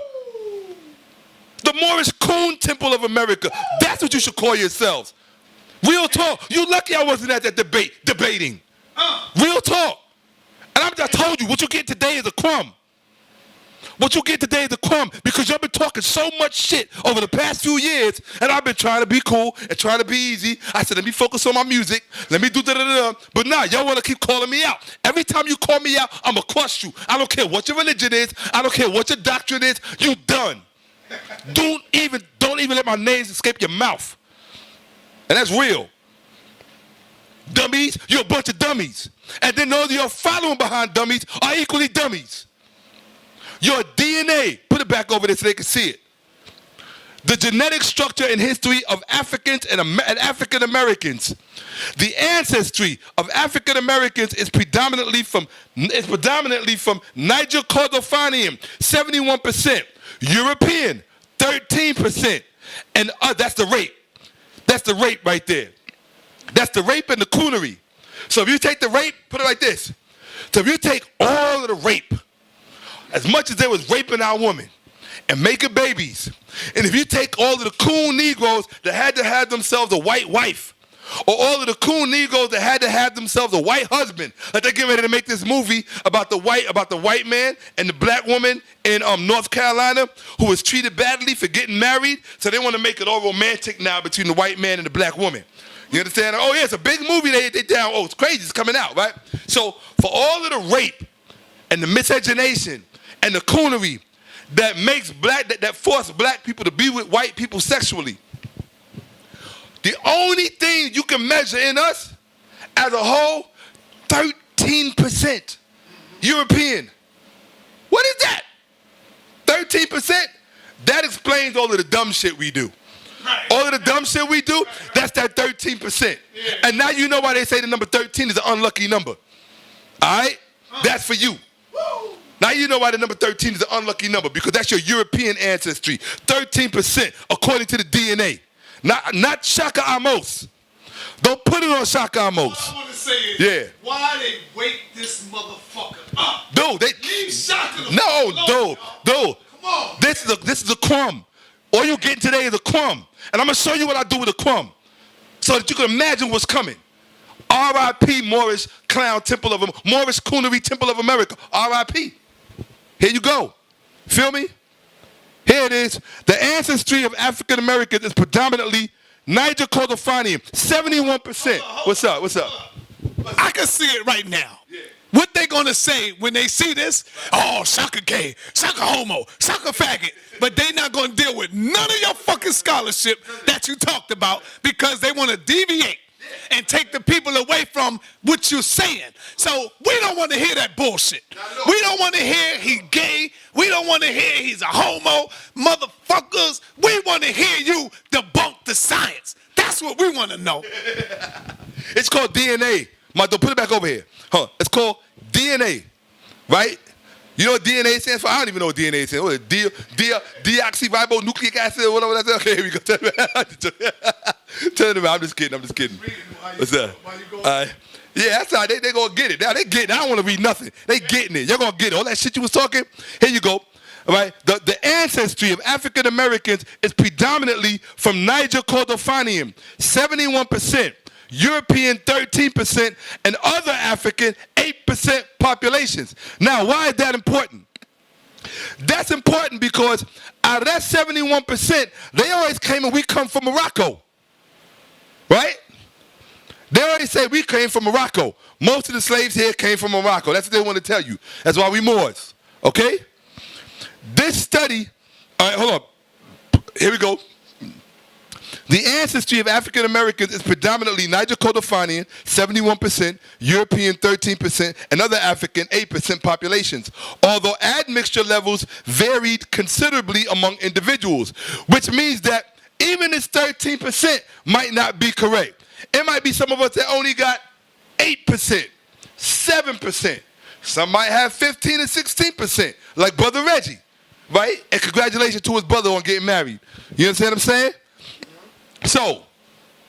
Speaker 2: The Moorish Coon Temple of America. That's what you should call yourselves. Real talk. You lucky I wasn't at that debating. Real talk. And I told you, what you get today is a crumb. What you get today is a crumb because you've been talking so much shit over the past few years and I've been trying to be cool and trying to be easy. I said, let me focus on my music. Let me do da-da-da-da. But nah, y'all want to keep calling me out. Every time you call me out, I'm going to crush you. I don't care what your religion is. I don't care what your doctrine is. You done. Don't even let my names escape your mouth. And that's real. Dummies, you're a bunch of dummies. And then those of you following behind dummies are equally dummies. Your DNA, put it back over there so they can see it. The genetic structure and history of Africans and African Americans. The ancestry of African Americans is predominantly from Niger Kordofanian, 71%. European, 13%. And that's the rape. That's the rape right there. That's the rape and the coonery. So if you take the rape, put it like this. So if you take all of the rape, as much as they was raping our women and making babies, and if you take all of the coon Negroes that had to have themselves a white wife, or all of the coon Negroes that had to have themselves a white husband, like they're getting ready to make this movie about the white man and the black woman in North Carolina who was treated badly for getting married, so they want to make it all romantic now between the white man and the black woman. You understand? Oh yeah, it's a big movie they down. Oh, it's crazy, it's coming out, right? So for all of the rape and the miscegenation and the coonery that that force black people to be with white people sexually, the only thing you can measure in us as a whole, 13% European. What is that? 13%? That explains all of the dumb shit we do. Right. All of the dumb shit we do, that's that 13%. Yeah. And now you know why they say the number 13 is an unlucky number. All right? That's for you. Woo. Now you know why the number 13 is an unlucky number, because that's your European ancestry. 13% according to the DNA. Not Shakka Ahmose. Don't put it on Shakka Ahmose.
Speaker 1: What I want to say is, why they wake this motherfucker up?
Speaker 2: Dude,
Speaker 1: leave Shakka the
Speaker 2: No, dude.
Speaker 1: Come on.
Speaker 2: This is a crumb. All you getting today is a crumb. And I'm going to show you what I do with a crumb so that you can imagine what's coming. R.I.P. Moorish Clown Temple of Moorish Coonery Temple of America. R.I.P. Here you go. Feel me? Here it is. The ancestry of African Americans is predominantly Niger Kordofanian, 71%. What's up?
Speaker 1: I can see it right now. Yeah.
Speaker 4: What they gonna say when they see this? Oh, Shakka gay, Shakka homo, Shakka faggot. But they not gonna deal with none of your fucking scholarship that you talked about because they want to deviate and take the people away from what you're saying. So we don't want to hear that bullshit. We don't want to hear he's gay. We don't want to hear he's a homo. Motherfuckers, we want to hear you debunk the science. That's what we want to know.
Speaker 2: It's called DNA. Don't put it back over here. Huh? It's called DNA, right? You know what DNA stands for? I don't even know what DNA stands for. What is it? Deoxyribonucleic acid or whatever that's. Okay, here we go. Tell them, I'm just kidding. What's that? Yeah, that's how they gonna get it. Now they getting it. I don't want to read nothing. They getting it. You're gonna get it. All that shit you was talking. Here you go. All right. The ancestry of African Americans is predominantly from Niger Kordofanian, 71%. European 13%, and other African 8% populations. Now, why is that important? That's important because out of that 71%, they always claim we come from Morocco. Right? They always say we came from Morocco. Most of the slaves here came from Morocco. That's what they want to tell you. That's why we Moors. Okay? This study, all right, hold on. Here we go. The ancestry of African Americans is predominantly Niger Kordofanian, 71%, European 13%, and other African 8% populations, although admixture levels varied considerably among individuals, which means that even this 13% might not be correct. It might be some of us that only got 8%, 7%. Some might have 15 and 16%, like Brother Reggie, right? And congratulations to his brother on getting married. You understand what I'm saying? So,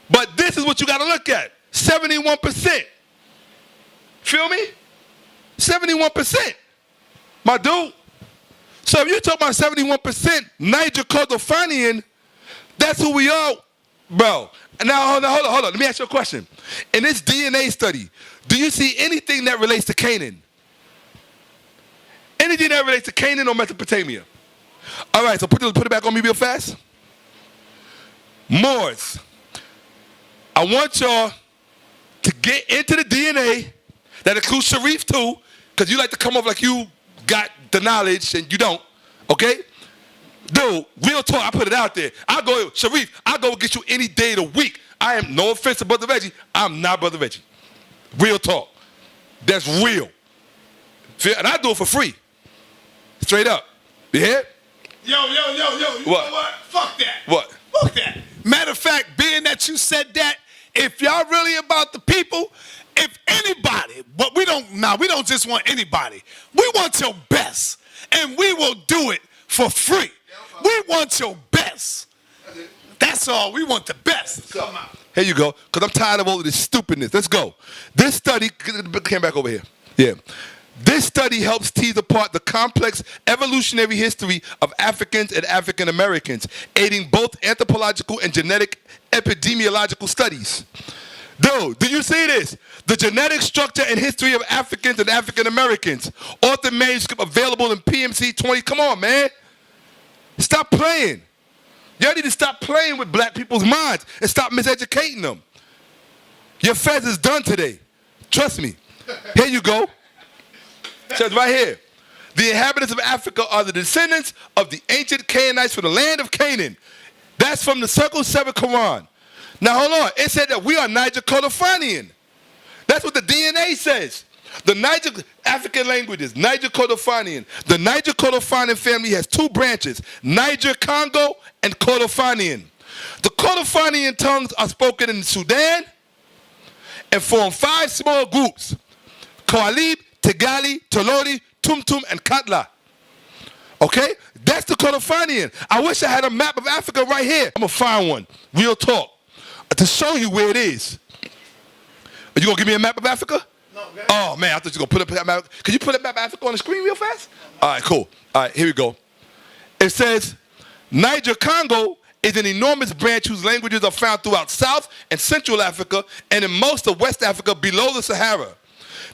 Speaker 2: but this is what you got to look at. 71%. Feel me? 71%. My dude. So if you talk about 71% Niger Kordofanian, that's who we are, bro. Now, hold on. Let me ask you a question. In this DNA study, do you see anything that relates to Canaan? Anything that relates to Canaan or Mesopotamia? All right, so put it back on me real fast. Moors, I want y'all to get into the DNA. That includes Sharif too, because you like to come off like you got the knowledge and you don't, okay? Dude, real talk, I put it out there. Sharif, I'll go get you any day of the week. I am, no offense to Brother Reggie, I'm not Brother Reggie. Real talk. That's real. And I do it for free. Straight up. You hear?
Speaker 4: Yo, you
Speaker 2: What?
Speaker 4: know what? Fuck that.
Speaker 2: What?
Speaker 4: Fuck that. Matter of fact, being that you said that, if y'all really about the people, if anybody, but we don't just want anybody. We want your best, and we will do it for free. We want your best. That's all. We want the best. Come on.
Speaker 2: Here you go, because I'm tired of all of this stupidness. Let's go. This study, came back over here. Yeah. This study helps tease apart the complex evolutionary history of Africans and African Americans, aiding both anthropological and genetic epidemiological studies. Dude, do you see this? The genetic structure and history of Africans and African Americans. Author manuscript available in PMC 20. Come on, man. Stop playing. Y'all need to stop playing with black people's minds and stop miseducating them. Your fez is done today. Trust me. Here you go. It says right here, the inhabitants of Africa are the descendants of the ancient Canaanites from the land of Canaan. That's from the Circle 7 Quran. Now hold on, it said that we are Niger Kordofanian. That's what the DNA says. The Niger African languages, Niger Kordofanian. The Niger Kordofanian family has two branches, Niger Congo and Kordofanian. The Kordofanian tongues are spoken in Sudan and form 5 small groups: Kawalib, Tegali, Tolori, Tumtum, and Katla. Okay? That's the Kordofanian. I wish I had a map of Africa right here. I'm going to find one. Real talk. To show you where it is. Are you going to give me a map of Africa?
Speaker 1: No,
Speaker 2: oh, man, I thought you were going to put a map. Could you put a map of Africa on the screen real fast? All right, cool. All right, here we go. It says, Niger Congo is an enormous branch whose languages are found throughout South and Central Africa and in most of West Africa below the Sahara.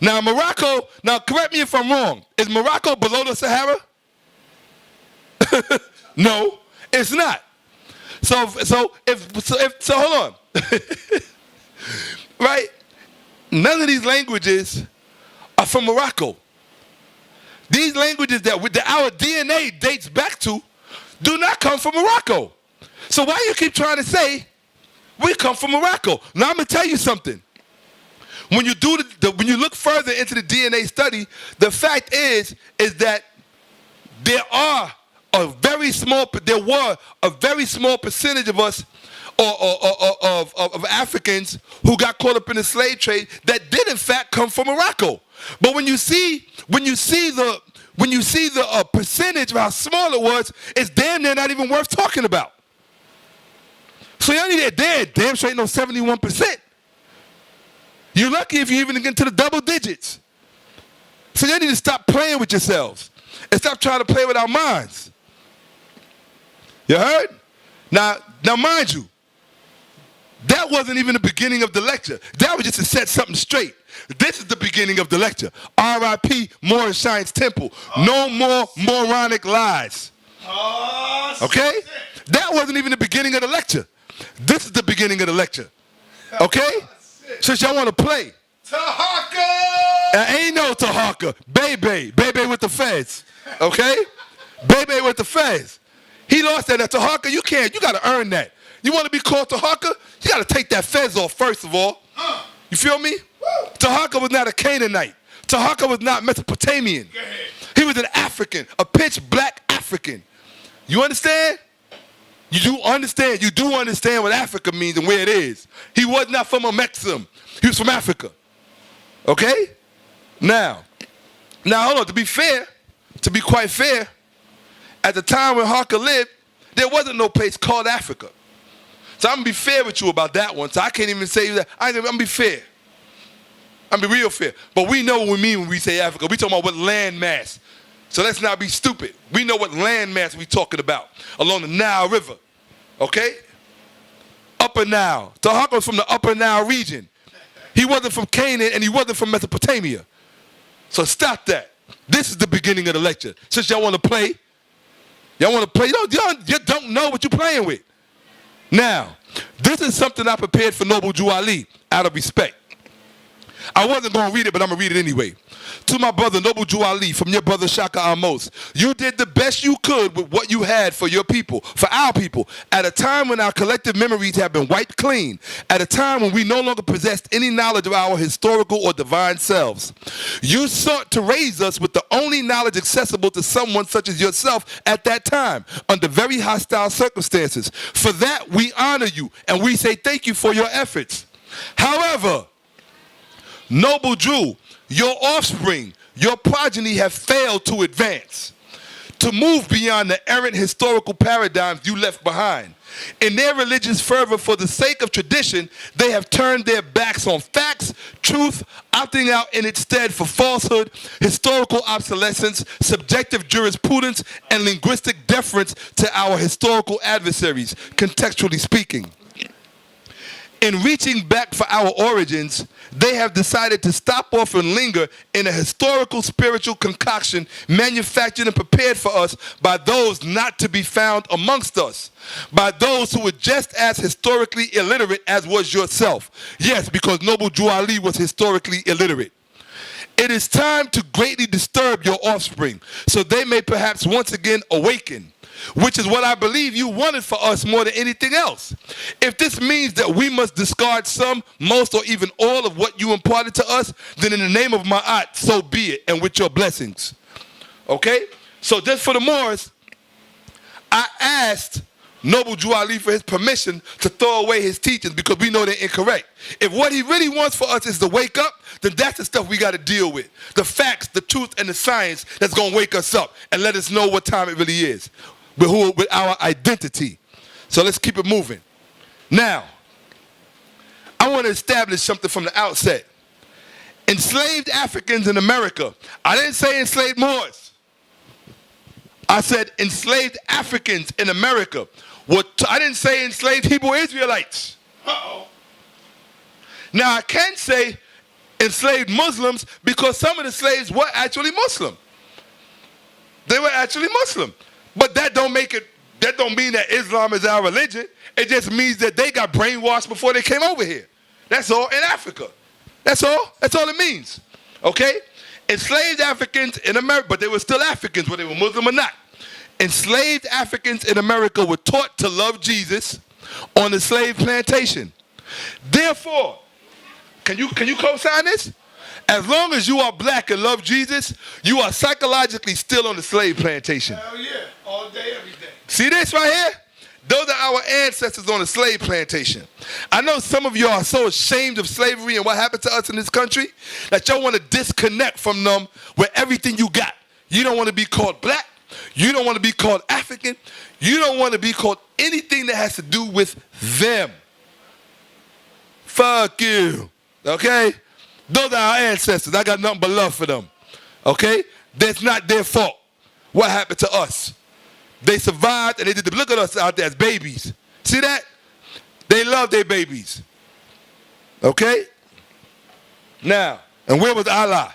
Speaker 2: Now, Morocco, now correct me if I'm wrong. Is Morocco below the Sahara? No, it's not. So hold on. Right? None of these languages are from Morocco. These languages that our DNA dates back to do not come from Morocco. So why you keep trying to say we come from Morocco? Now I'm gonna tell you something. When you do when you look further into the DNA study, the fact is that there were a very small percentage of us of Africans who got caught up in the slave trade that did in fact come from Morocco. But when you see the percentage of how small it was, it's damn near not even worth talking about. So you only dead, damn straight no 71%. You're lucky if you even get into the double digits. So you need to stop playing with yourselves and stop trying to play with our minds. You heard? Now mind you, that wasn't even the beginning of the lecture. That was just to set something straight. This is the beginning of the lecture. R.I.P. Moorish Science Temple. No more moronic lies. Okay? That wasn't even the beginning of the lecture. This is the beginning of the lecture. Okay? Since y'all want to play. Tahaka! Ain't no Tahaka. Bebe with the feds. Okay? Bebe with the feds. He lost that at Tahaka. You can't. You got to earn that. You want to be called Tahaka? You got to take that fez off first of all. You feel me? Tahaka was not a Canaanite. Tahaka was not Mesopotamian. He was an African, a pitch black African. You understand? You do understand. You do understand what Africa means and where it is. He was not from Amerikkka. He was from Africa. Okay? Now hold on. To be quite fair, at the time when Haka lived, there wasn't no place called Africa. So I'm going to be fair with you about that one. So I can't even say that. I'm going to be fair. I'm going to be real fair. But we know what we mean when we say Africa. We talking about what land mass. So let's not be stupid. We know what land mass we talking about along the Nile River. Okay? Upper Nile. Tahaka was from the Upper Nile region. He wasn't from Canaan and he wasn't from Mesopotamia. So stop that. This is the beginning of the lecture. Since y'all want to play, you don't know what you're playing with. Now, this is something I prepared for Noble Jew Ali out of respect. I wasn't going to read it, but I'm going to read it anyway. To my brother, Noble Jew Ali, from your brother Shakka Ahmose, you did the best you could with what you had for your people, for our people, at a time when our collective memories have been wiped clean, at a time when we no longer possessed any knowledge of our historical or divine selves. You sought to raise us with the only knowledge accessible to someone such as yourself at that time, under very hostile circumstances. For that, we honor you, and we say thank you for your efforts. However, Noble Jew, your offspring, your progeny have failed to advance, to move beyond the errant historical paradigms you left behind. In their religious fervor for the sake of tradition, they have turned their backs on facts, truth, opting out in its stead for falsehood, historical obsolescence, subjective jurisprudence, and linguistic deference to our historical adversaries, contextually speaking. In reaching back for our origins, they have decided to stop off and linger in a historical spiritual concoction manufactured and prepared for us by those not to be found amongst us, by those who were just as historically illiterate as was yourself. Yes, because Noble Jew Ali was historically illiterate. It is time to greatly disturb your offspring, so they may perhaps once again awaken, which is what I believe you wanted for us more than anything else. If this means that we must discard some, most, or even all of what you imparted to us, then in the name of Ma'at, so be it, and with your blessings. Okay? So just for the Moors, I asked Noble Jew Ali for his permission to throw away his teachings because we know they're incorrect. If what he really wants for us is to wake up, then that's the stuff we got to deal with. The facts, the truth, and the science that's going to wake us up and let us know what time it really is. With our identity. So let's keep it moving. Now, I want to establish something from the outset. Enslaved Africans in America. I didn't say enslaved Moors. I said enslaved Africans in America. I didn't say enslaved Hebrew Israelites. Now, I can say enslaved Muslims because some of the slaves were actually Muslim. They were actually Muslim. But that don't mean that Islam is our religion. It just means that they got brainwashed before they came over here. That's all in Africa. That's all it means. Okay? Enslaved Africans in America, but they were still Africans, whether they were Muslim or not. Enslaved Africans in America were taught to love Jesus on the slave plantation. Therefore, can you co-sign this? As long as you are black and love Jesus, you are psychologically still on the slave plantation.
Speaker 4: Hell yeah, all day, every day.
Speaker 2: See this right here? Those are our ancestors on the slave plantation. I know some of you are so ashamed of slavery and what happened to us in this country that y'all want to disconnect from them with everything you got. You don't want to be called black. You don't want to be called African. You don't want to be called anything that has to do with them. Fuck you. Okay? Those are our ancestors. I got nothing but love for them. Okay? That's not their fault. What happened to us? They survived and they did the look at us out there as babies. See that? They love their babies. Okay? Now, and where was Allah?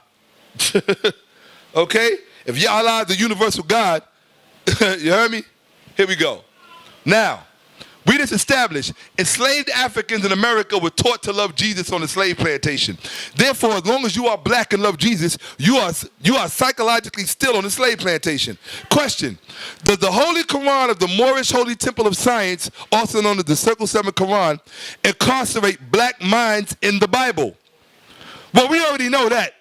Speaker 2: Okay? If your Allah is the universal God, you heard me? Here we go. Now, we just established enslaved Africans in America were taught to love Jesus on the slave plantation. Therefore, as long as you are black and love Jesus, you are psychologically still on the slave plantation. Question: does the Holy Quran of the Moorish Holy Temple of Science, also known as the Circle 7 Quran, incarcerate black minds in the Bible? Well, we already know that.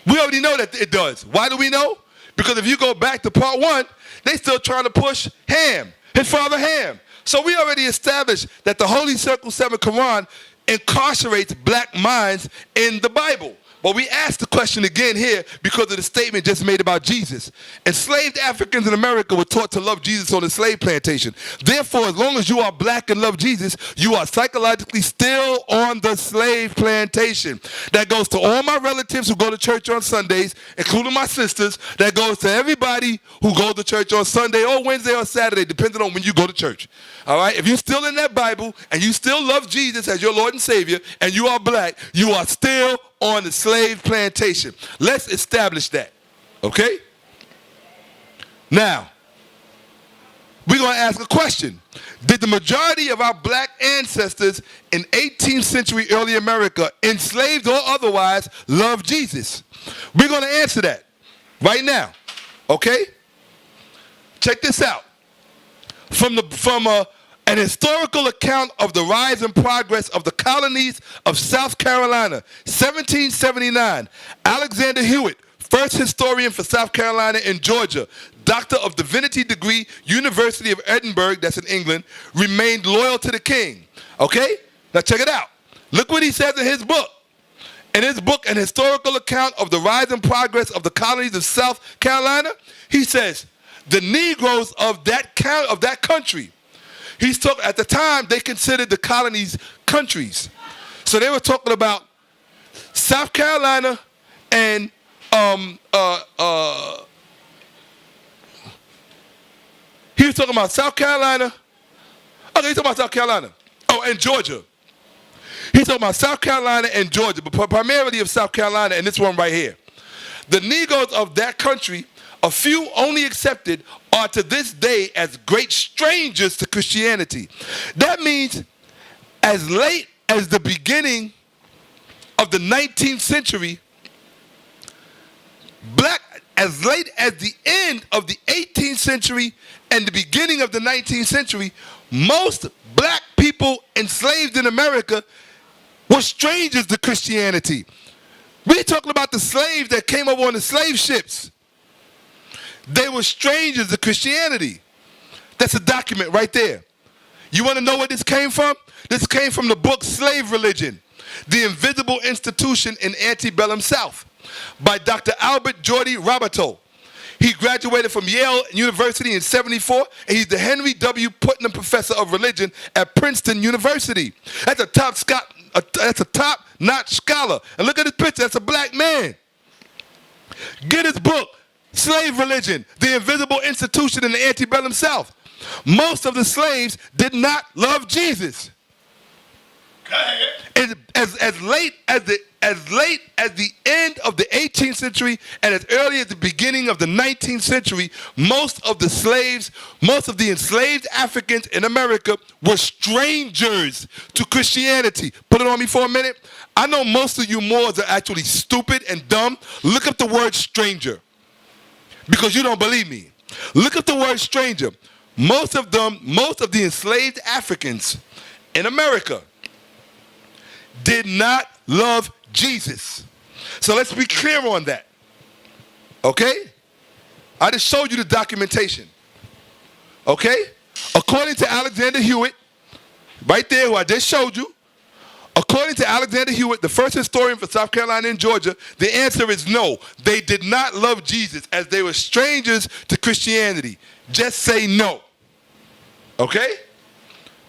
Speaker 2: We already know that it does. Why do we know? Because if you go back to part 1, they still trying to push Ham, his father Ham. So we already established that the Holy Circle 7 Quran incarcerates black minds in the Bible. But we asked the question again here because of the statement just made about Jesus. Enslaved Africans in America were taught to love Jesus on the slave plantation. Therefore, as long as you are black and love Jesus, you are psychologically still on the slave plantation. That goes to all my relatives who go to church on Sundays, including my sisters. That goes to everybody who goes to church on Sunday or Wednesday or Saturday, depending on when you go to church. All right? If you're still in that Bible and you still love Jesus as your Lord and Savior and you are black, you are still on the slave plantation. Let's establish that. Okay? Now, we're going to ask a question. Did the majority of our black ancestors in 18th century early America, enslaved or otherwise, love Jesus? We're going to answer that right now. Okay? Check this out. From an historical account of the rise and progress of the colonies of South Carolina, 1779. Alexander Hewitt, first historian for South Carolina and Georgia, Doctor of Divinity degree, University of Edinburgh, that's in England, remained loyal to the king. Okay? Now check it out. Look what he says in his book. In his book, An Historical Account of the Rise and Progress of the Colonies of South Carolina, he says, the Negroes of that country. He's talking, at the time, they considered the colonies countries. So they were talking about South Carolina and he was talking about South Carolina. Okay, he's talking about South Carolina. Oh, and Georgia. He's talking about South Carolina and Georgia, but primarily of South Carolina and this one right here. The Negroes of that country, a few only accepted, are to this day as great strangers to Christianity. That means as late as the beginning of the 19th century, as late as the end of the 18th century and the beginning of the 19th century, most black people enslaved in America were strangers to Christianity. We're talking about the slaves that came over on the slave ships. They were strangers to Christianity. That's a document right there. You want to know where this came from? This came from the book Slave Religion, The Invisible Institution in Antebellum South by Dr. Albert Jordy Roberto. He graduated from Yale University in '74, and he's the Henry W. Putnam Professor of Religion at Princeton University. That's a top-notch scholar. And look at his picture. That's a black man. Get his book, Slave Religion, The Invisible Institution in the Antebellum South. Most of the slaves did not love Jesus. And as late as the as late as the end of the 18th century and as early as the beginning of the 19th century, most of the enslaved Africans in America were strangers to Christianity. Put it on me for a minute. I know most of you Moors are actually stupid and dumb. Look up the word stranger, because you don't believe me. Look up the word stranger. Most of the enslaved Africans in America did not love Jesus. So let's be clear on that. Okay? I just showed you the documentation. Okay? According to Alexander Hewitt, right there, who I just showed you, according to Alexander Hewitt, the first historian for South Carolina and Georgia, the answer is no. They did not love Jesus as they were strangers to Christianity. Just say no. Okay?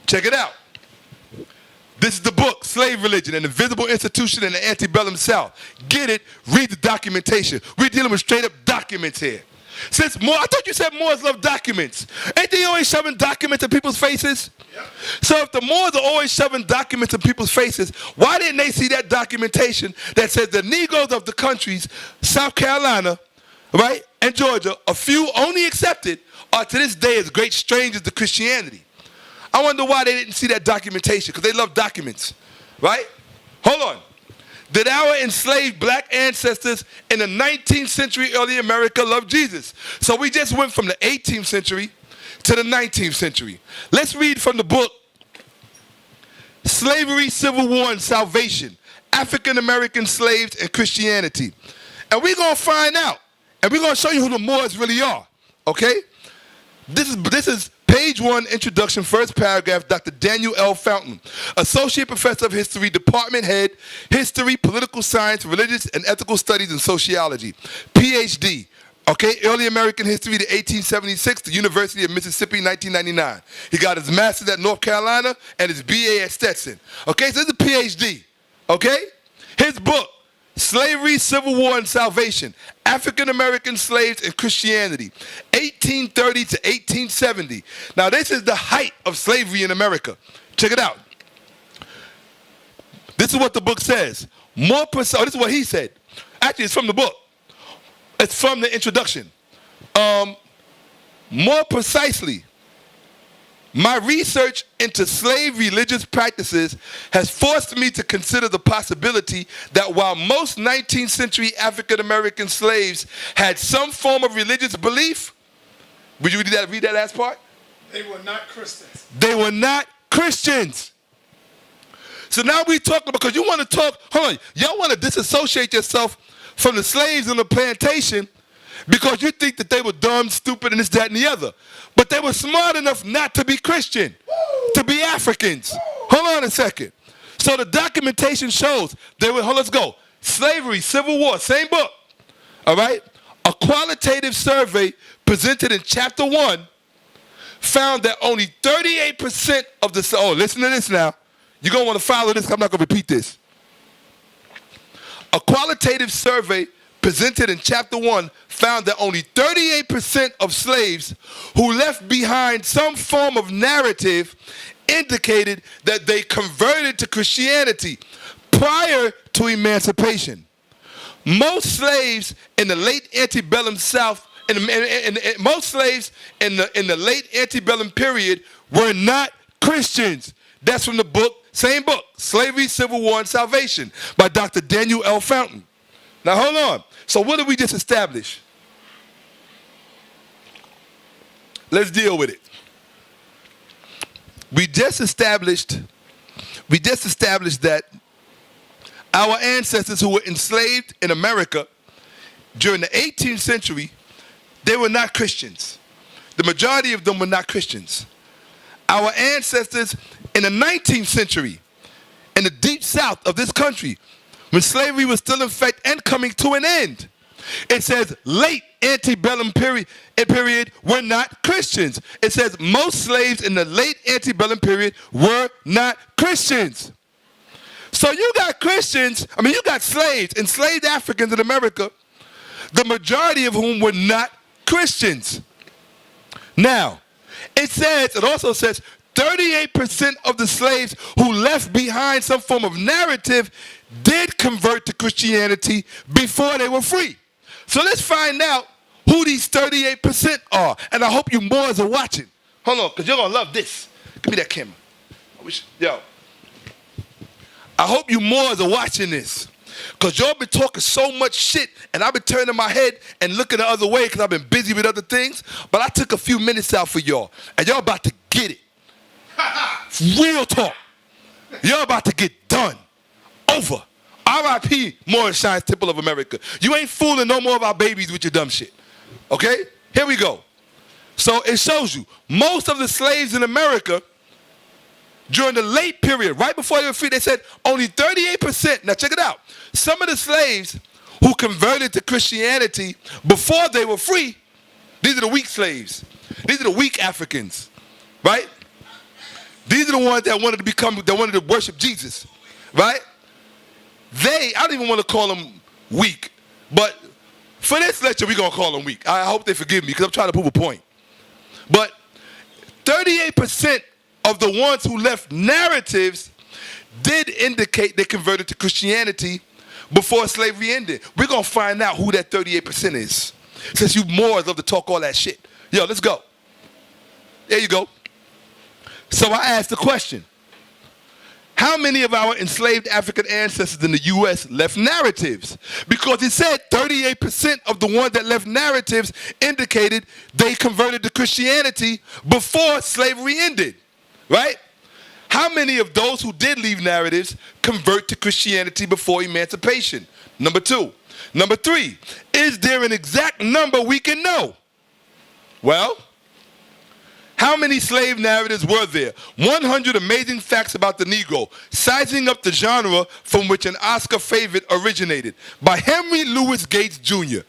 Speaker 2: Check it out. This is the book, Slave Religion, an Invisible Institution in the Antebellum South. Get it, read the documentation. We're dealing with straight up documents here. I thought you said Moors love documents. Ain't they always shoving documents in people's faces? Yep. So if the Moors are always shoving documents in people's faces, why didn't they see that documentation that says the Negroes of the countries, South Carolina, right, and Georgia, a few only accepted, are to this day as great strangers to Christianity? I wonder why they didn't see that documentation, because they love documents, right? Hold on. Did our enslaved black ancestors in the 19th century early America love Jesus? So we just went from the 18th century to the 19th century. Let's read from the book, Slavery, Civil War, and Salvation, African American Slaves and Christianity. And we're going to find out, and we're going to show you who the Moors really are, okay? This is page 1, introduction, first paragraph, Dr. Daniel L. Fountain, Associate Professor of History, Department Head, History, Political Science, Religious and Ethical Studies, and Sociology. PhD, okay, Early American History to 1876, the University of Mississippi, 1999. He got his master's at North Carolina and his BA at Stetson. Okay, so this is a PhD, okay? His book, Slavery, Civil War, and Salvation, African American Slaves and Christianity, 1830 to 1870. Now this is the height of slavery in America. Check it out. This is what the book says. This is what he said. Actually, it's from the book. It's from the introduction. More precisely, my research into slave religious practices has forced me to consider the possibility that while most 19th century African American slaves had some form of religious belief, would you read that last part?
Speaker 1: They were not Christians.
Speaker 2: They were not Christians. So now we talk, because you want to talk, hold on, y'all want to disassociate yourself from the slaves on the plantation because you think that they were dumb, stupid, and this, that, and the other. But they were smart enough not to be Christian, to be Africans. Hold on a second. So the documentation shows let's go. Slavery, Civil War, same book. All right? A qualitative survey presented in chapter 1 found that only 38% of the, listen to this now. You're going to want to follow this. I'm not going to repeat this. A qualitative survey presented in chapter 1 found that only 38% of slaves who left behind some form of narrative indicated that they converted to Christianity prior to emancipation. Most slaves in the late antebellum South, most slaves in the late antebellum period were not Christians. That's from the book, same book, Slavery, Civil War, and Salvation by Dr. Daniel L. Fountain. Now hold on. So what did we just establish? Let's deal with it. We just established that our ancestors who were enslaved in America during the 18th century, they were not Christians. The majority of them were not Christians. Our ancestors in the 19th century, in the deep south of this country, when slavery was still in effect and coming to an end, it says late antebellum period were not Christians. It says most slaves in the late antebellum period were not Christians. So you got you got slaves, enslaved Africans in America, the majority of whom were not Christians. Now, it also says 38% of the slaves who left behind some form of narrative did convert to Christianity before they were free. So let's find out who these 38% are. And I hope you Moors are watching. Hold on, because you're going to love this. Give me that camera. I hope you Moors are watching this. Because y'all been talking so much shit, and I've been turning my head and looking the other way because I've been busy with other things. But I took a few minutes out for y'all, and y'all about to get it. Real talk. Y'all about to get done. Over. R.I.P. Moorish Shines Temple of America. You ain't fooling no more of our babies with your dumb shit. Okay? Here we go. So it shows you, most of the slaves in America, during the late period, right before they were free, they said only 38%. Now check it out. Some of the slaves who converted to Christianity before they were free, these are the weak slaves. These are the weak Africans, right? These are the ones that wanted to worship Jesus, right? I don't even want to call them weak, but for this lecture, we're going to call them weak. I hope they forgive me because I'm trying to prove a point. But 38% of the ones who left narratives did indicate they converted to Christianity before slavery ended. We're going to find out who that 38% is. Since you Moors love to talk all that shit. Yo, let's go. There you go. So I asked the question. How many of our enslaved African ancestors in the U.S. left narratives? Because it said 38% of the ones that left narratives indicated they converted to Christianity before slavery ended, right? How many of those who did leave narratives convert to Christianity before emancipation? Number 2. Number 3, is there an exact number we can know? Well, how many slave narratives were there? 100 amazing facts about the Negro, sizing up the genre from which an Oscar favorite originated, by Henry Louis Gates Jr.,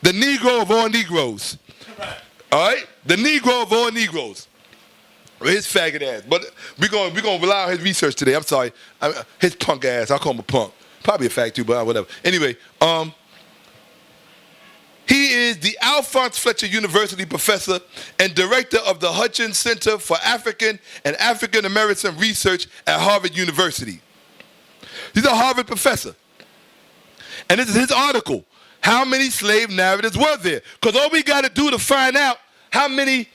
Speaker 2: the Negro of all Negroes. All right? The Negro of all Negroes. His faggot ass. But we're gonna rely on his research today. I'm sorry. His punk ass. I'll call him a punk. Probably a fag too, but whatever. Anyway, he is the Alphonse Fletcher University professor and director of the Hutchins Center for African and African American Research at Harvard University. He's a Harvard professor. And this is his article. How many slave narratives were there? Because all we got to do to find out how many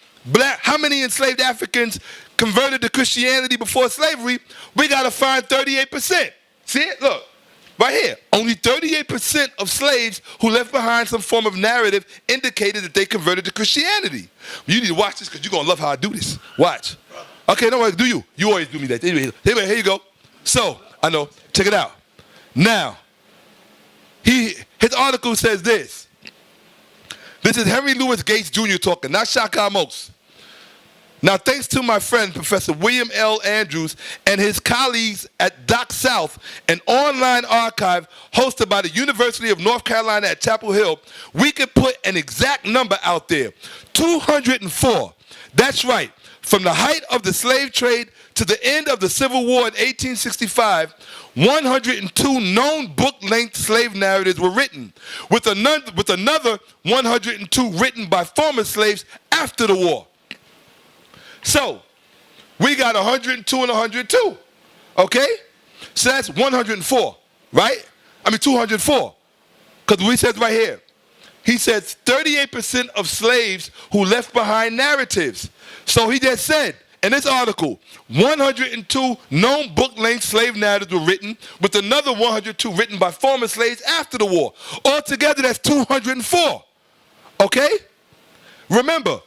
Speaker 2: enslaved Africans converted to Christianity before slavery, we got to find 38%. See it? Look. Right here, only 38% of slaves who left behind some form of narrative indicated that they converted to Christianity. You need to watch this because you're going to love how I do this. Watch. Okay, no worries, do you. You always do me that. Anyway, here you go. So, I know, check it out. Now, his article says this. This is Henry Louis Gates Jr. talking, not Shakka Ahmose. Now, thanks to my friend, Professor William L. Andrews, and his colleagues at Doc South, an online archive hosted by the University of North Carolina at Chapel Hill, we can put an exact number out there. 204. That's right. From the height of the slave trade to the end of the Civil War in 1865, 102 known book-length slave narratives were written, with another 102 written by former slaves after the war. So, we got 102 and 102, okay? So that's 104, right? 204, because we said right here. He says 38% of slaves who left behind narratives. So he just said, in this article, 102 known book-length slave narratives were written, with another 102 written by former slaves after the war. Altogether, that's 204, okay? Remember,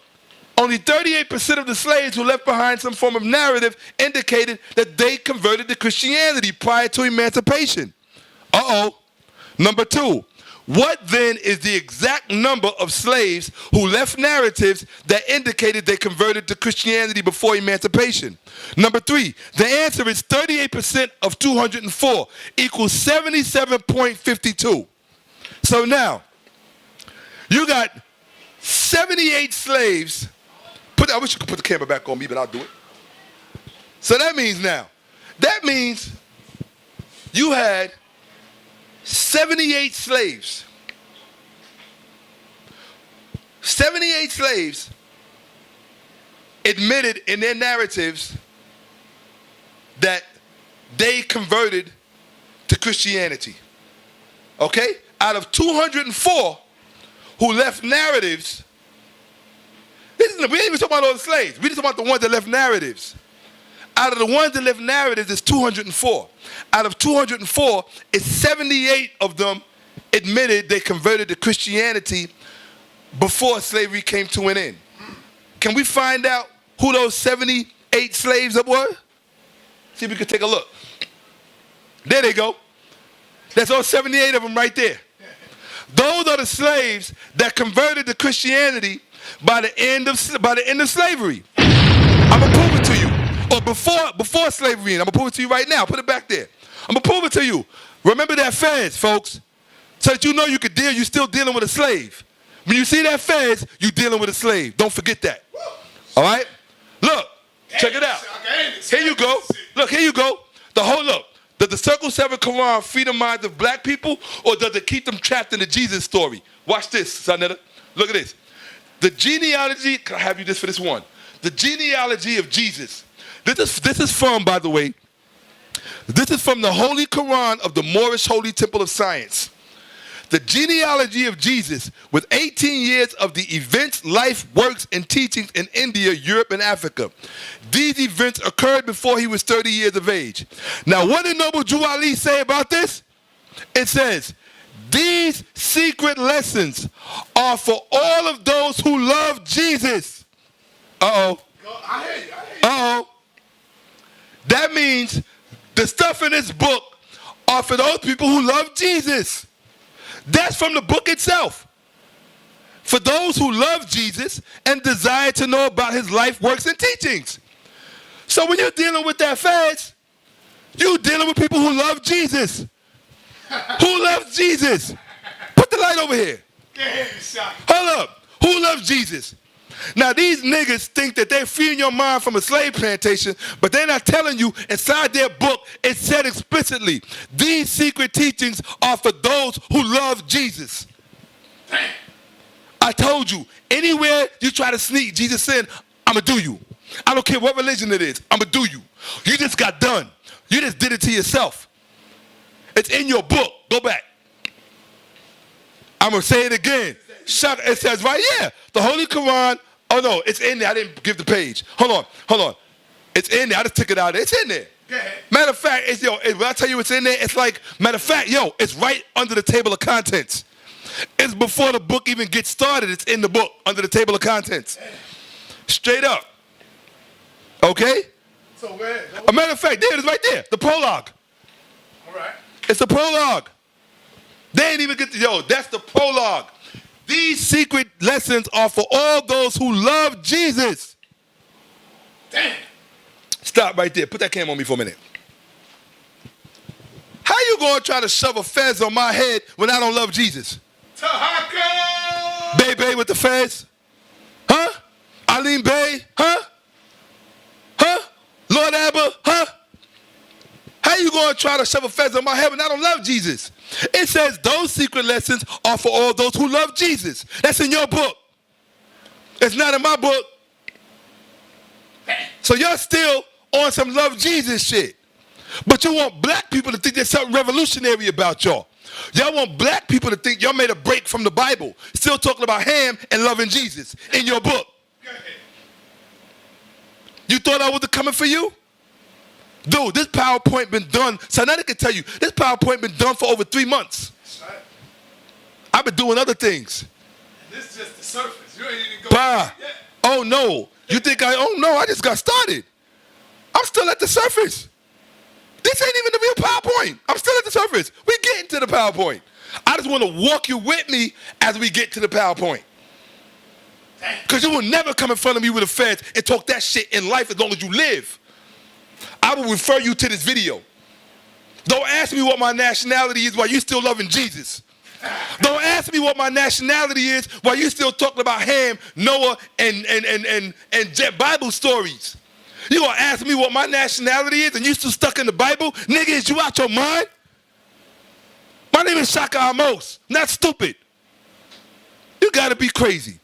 Speaker 2: only 38% of the slaves who left behind some form of narrative indicated that they converted to Christianity prior to emancipation. Number 2, what then is the exact number of slaves who left narratives that indicated they converted to Christianity before emancipation? Number 3, the answer is 38% of 204 equals 77.52. So now, you got 78 slaves. I wish you could put the camera back on me, but I'll do it. So that means you had 78 slaves. 78 slaves admitted in their narratives that they converted to Christianity. Okay? Out of 204 who left narratives, we ain't even talking about all the slaves. We just talking about the ones that left narratives. Out of the ones that left narratives, it's 204. Out of 204, it's 78 of them admitted they converted to Christianity before slavery came to an end. Can we find out who those 78 slaves were? See if we can take a look. There they go. That's all 78 of them right there. Those are the slaves that converted to Christianity by the end of slavery. I'm gonna prove it to you. Or before slavery, and I'm gonna prove it to you right now. Put it back there. I'm gonna prove it to you. Remember that feds, folks. So that you know you could deal, you're still dealing with a slave. When you see that feds, you're dealing with a slave. Don't forget that. All right? Look, check it out. Here you go. Look, here you go. Does the Circle 7 Quran free the minds of black people, or does it keep them trapped in the Jesus story? Watch this, Sanetta. Look at this. The genealogy, can I have you this for this one? The genealogy of Jesus. This is from, by the way, this is from the Holy Quran of the Moorish Holy Temple of Science. The genealogy of Jesus, with 18 years of the events, life, works, and teachings in India, Europe, and Africa. These events occurred before he was 30 years of age. Now, what did Noble Jew Ali say about this? It says, these secret lessons are for all of those who love Jesus. Uh-oh.
Speaker 1: I hear you.
Speaker 2: Uh-oh. That means the stuff in this book are for those people who love Jesus. That's from the book itself. For those who love Jesus and desire to know about his life, works, and teachings. So when you're dealing with that fast, you're dealing with people who love Jesus. Who loves Jesus? Put the light over here. Hold up. Who loves Jesus? Now these niggas think that they're freeing your mind from a slave plantation, but they're not telling you inside their book it said explicitly, these secret teachings are for those who love Jesus. Damn. I told you, anywhere you try to sneak Jesus in, I'ma do you. I don't care what religion it is, I'ma do you. You just got done. You just did it to yourself. It's in your book. Go back. I'm gonna say it again. It says right here, the Holy Quran. Oh no, it's in there. I didn't give the page. Hold on. It's in there. I just took it out of there. It's in there. Matter of fact, when I tell you it's in there, it's like, matter of fact, it's right under the table of contents. It's before the book even gets started. It's in the book, under the table of contents. Straight up. Okay?
Speaker 1: So where?
Speaker 2: A matter of fact, there it is right there. The prologue.
Speaker 1: All right.
Speaker 2: It's the prologue. They ain't even get to, that's the prologue. These secret lessons are for all those who love Jesus.
Speaker 1: Damn.
Speaker 2: Stop right there. Put that cam on me for a minute. How you gonna try to shove a fez on my head when I don't love Jesus?
Speaker 1: Tahaka!
Speaker 2: Bay with the fez? Huh? Alim Bey? Huh? Huh? Lord Abba? Huh? How you gonna try to shove a fez on my head when I don't love Jesus? It says those secret lessons are for all those who love Jesus. That's in your book. It's not in my book. So y'all still on some love Jesus shit. But you want black people to think there's something revolutionary about y'all. Y'all want black people to think y'all made a break from the Bible. Still talking about Ham and loving Jesus in your book. You thought I was coming for you? Dude, this PowerPoint been done. So now they can tell you, this PowerPoint been done for over 3 months.
Speaker 1: Right.
Speaker 2: I've been doing other things.
Speaker 1: This is just the surface. You ain't even go
Speaker 2: Bah.
Speaker 1: yet.
Speaker 2: Oh no. You think I just got started. I'm still at the surface. This ain't even the real PowerPoint. I'm still at the surface. We're getting to the PowerPoint. I just want to walk you with me as we get to the PowerPoint. Because you will never come in front of me with a feds and talk that shit in life as long as you live. I will refer you to this video. Don't ask me what my nationality is while you still loving Jesus. Don't ask me what my nationality is while you still talking about Ham, Noah, and Bible stories. You gonna ask me what my nationality is and you still stuck in the Bible? Nigga, is you out your mind? My name is Shakka Ahmose, not stupid. You gotta be crazy.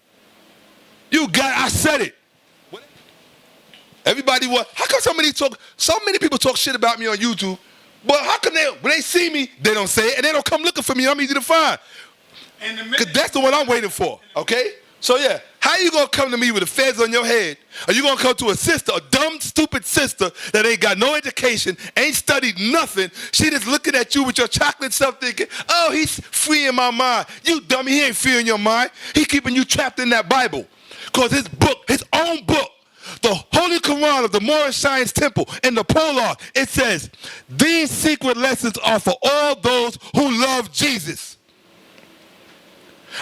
Speaker 2: I said it. Everybody what? How come so many people talk shit about me on YouTube, but how come when they see me, they don't say it, and they don't come looking for me, I'm easy to find. Because that's the one I'm waiting for, okay? So yeah, how you gonna come to me with the feds on your head? Are you gonna come to a sister, a dumb, stupid sister that ain't got no education, ain't studied nothing? She just looking at you with your chocolate self thinking, oh, he's freeing my mind. You dummy, he ain't freeing your mind. He keeping you trapped in that Bible. Because his book, his own book, the Holy Quran of the Moorish Science Temple, in the prologue, it says, these secret lessons are for all those who love Jesus.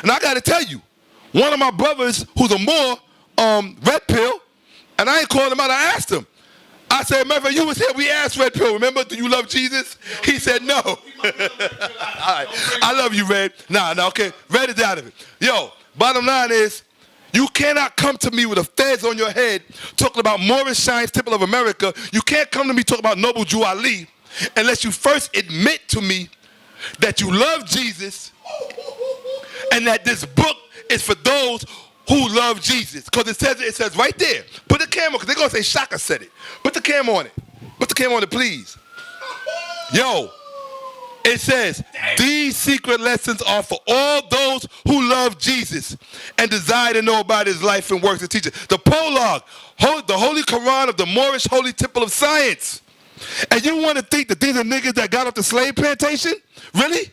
Speaker 2: And I gotta tell you, one of my brothers who's a Moor, Red Pill, and I ain't called him out, I asked him. I said, remember, you was here, we asked Red Pill, remember, do you love Jesus? He said no. All right. I love you, Red. Nah, okay, Red is out of it. Yo, bottom line is, you cannot come to me with a fez on your head talking about Moorish Science Temple of Amerikkka. You can't come to me talking about Noble Jew Ali unless you first admit to me that you love Jesus and that this book is for those who love Jesus. Because it says right there. Put the camera, because they're going to say Shakka said it. Put the camera on it. Put the camera on it, please. Yo, it says, these secret lessons are for all those who love Jesus and desire to know about his life and works and teaching. The prologue, the Holy Quran of the Moorish Holy Temple of Science. And you want to think that these are niggas that got off the slave plantation? Really?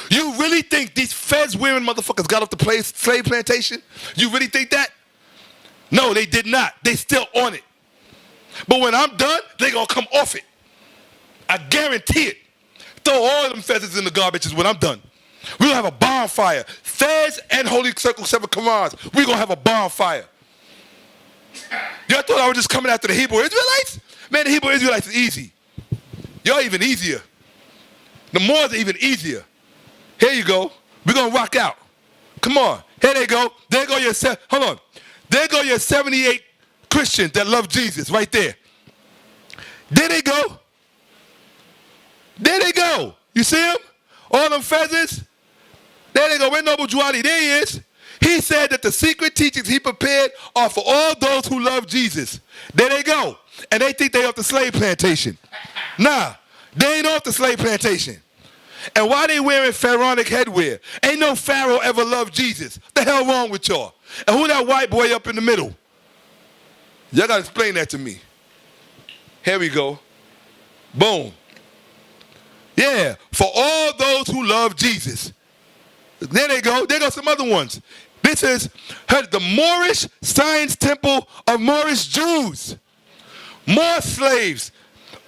Speaker 2: You really think these fez-wearing motherfuckers got off the slave plantation? You really think that? No, they did not. They still on it. But when I'm done, they gonna come off it. I guarantee it. Throw all them fezzes in the garbage when I'm done. We're gonna have a bonfire. Fez and Holy Circle 7 Qurans. We're gonna have a bonfire. Y'all thought I was just coming after the Hebrew Israelites? Man, the Hebrew Israelites is easy. Y'all even easier. The Moors are even easier. Here you go. We're gonna rock out. Come on. Here they go. There go your hold on. There go your 78 Christians that love Jesus right there. There they go. There they go. You see him? All them feathers? There they go. Where Noble Jew Ali? There he is. He said that the secret teachings he prepared are for all those who love Jesus. There they go. And they think they off the slave plantation. Nah, they ain't off the slave plantation. And why they wearing pharaonic headwear? Ain't no pharaoh ever loved Jesus. The hell wrong with y'all? And who that white boy up in the middle? Y'all gotta explain that to me. Here we go. Boom. Yeah, for all those who love Jesus. There they go. There go some other ones. This is the Moorish Science Temple of Moorish Jews. More slaves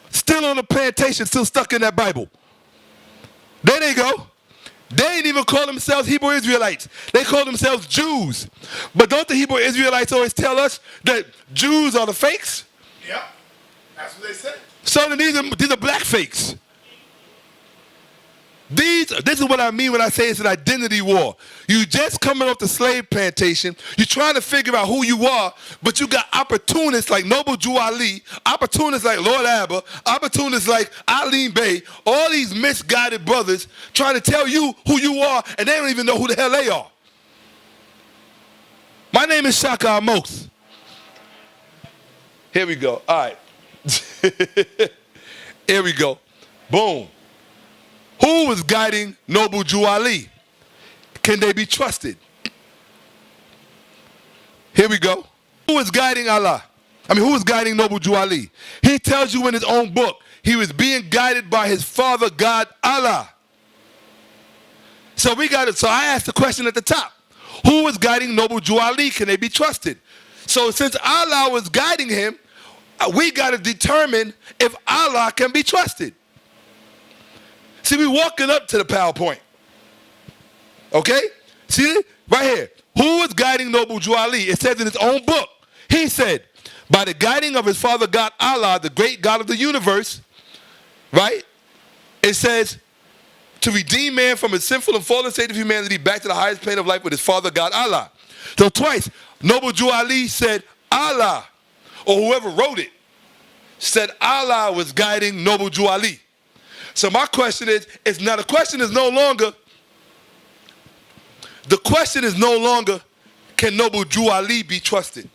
Speaker 2: still on the plantation, still stuck in that Bible. There they go. They ain't even call themselves Hebrew Israelites. They call themselves Jews. But don't the Hebrew Israelites always tell us that Jews are the fakes?
Speaker 1: Yeah, that's what they say.
Speaker 2: So then these are black fakes. This is what I mean when I say it's an identity war. You just coming off the slave plantation. You're trying to figure out who you are, but you got opportunists like Noble Jew Ali, opportunists like Lord Abba, opportunists like Alim Bey, all these misguided brothers trying to tell you who you are, and they don't even know who the hell they are. My name is Shakka Ahmose. Here we go. All right. Here we go. Boom. Who was guiding Noble Jew Ali? Can they be trusted? Here we go. Who was guiding Allah? Who was guiding Noble Jew Ali? He tells you in his own book, he was being guided by his father God, Allah. So I asked the question at the top. Who was guiding Noble Jew Ali? Can they be trusted? So since Allah was guiding him, we got to determine if Allah can be trusted. See, we walking up to the PowerPoint. Okay? See it? Right here. Who was guiding Noble Jew Ali? It says in his own book. He said, by the guiding of his father God Allah, the great God of the universe, right? It says, to redeem man from his sinful and fallen state of humanity back to the highest plane of life with his father God Allah. So twice, Noble Jew Ali said Allah, or whoever wrote it, said Allah was guiding Noble Jew Ali. So my question is, the question is no longer, can Noble Jew Ali be trusted?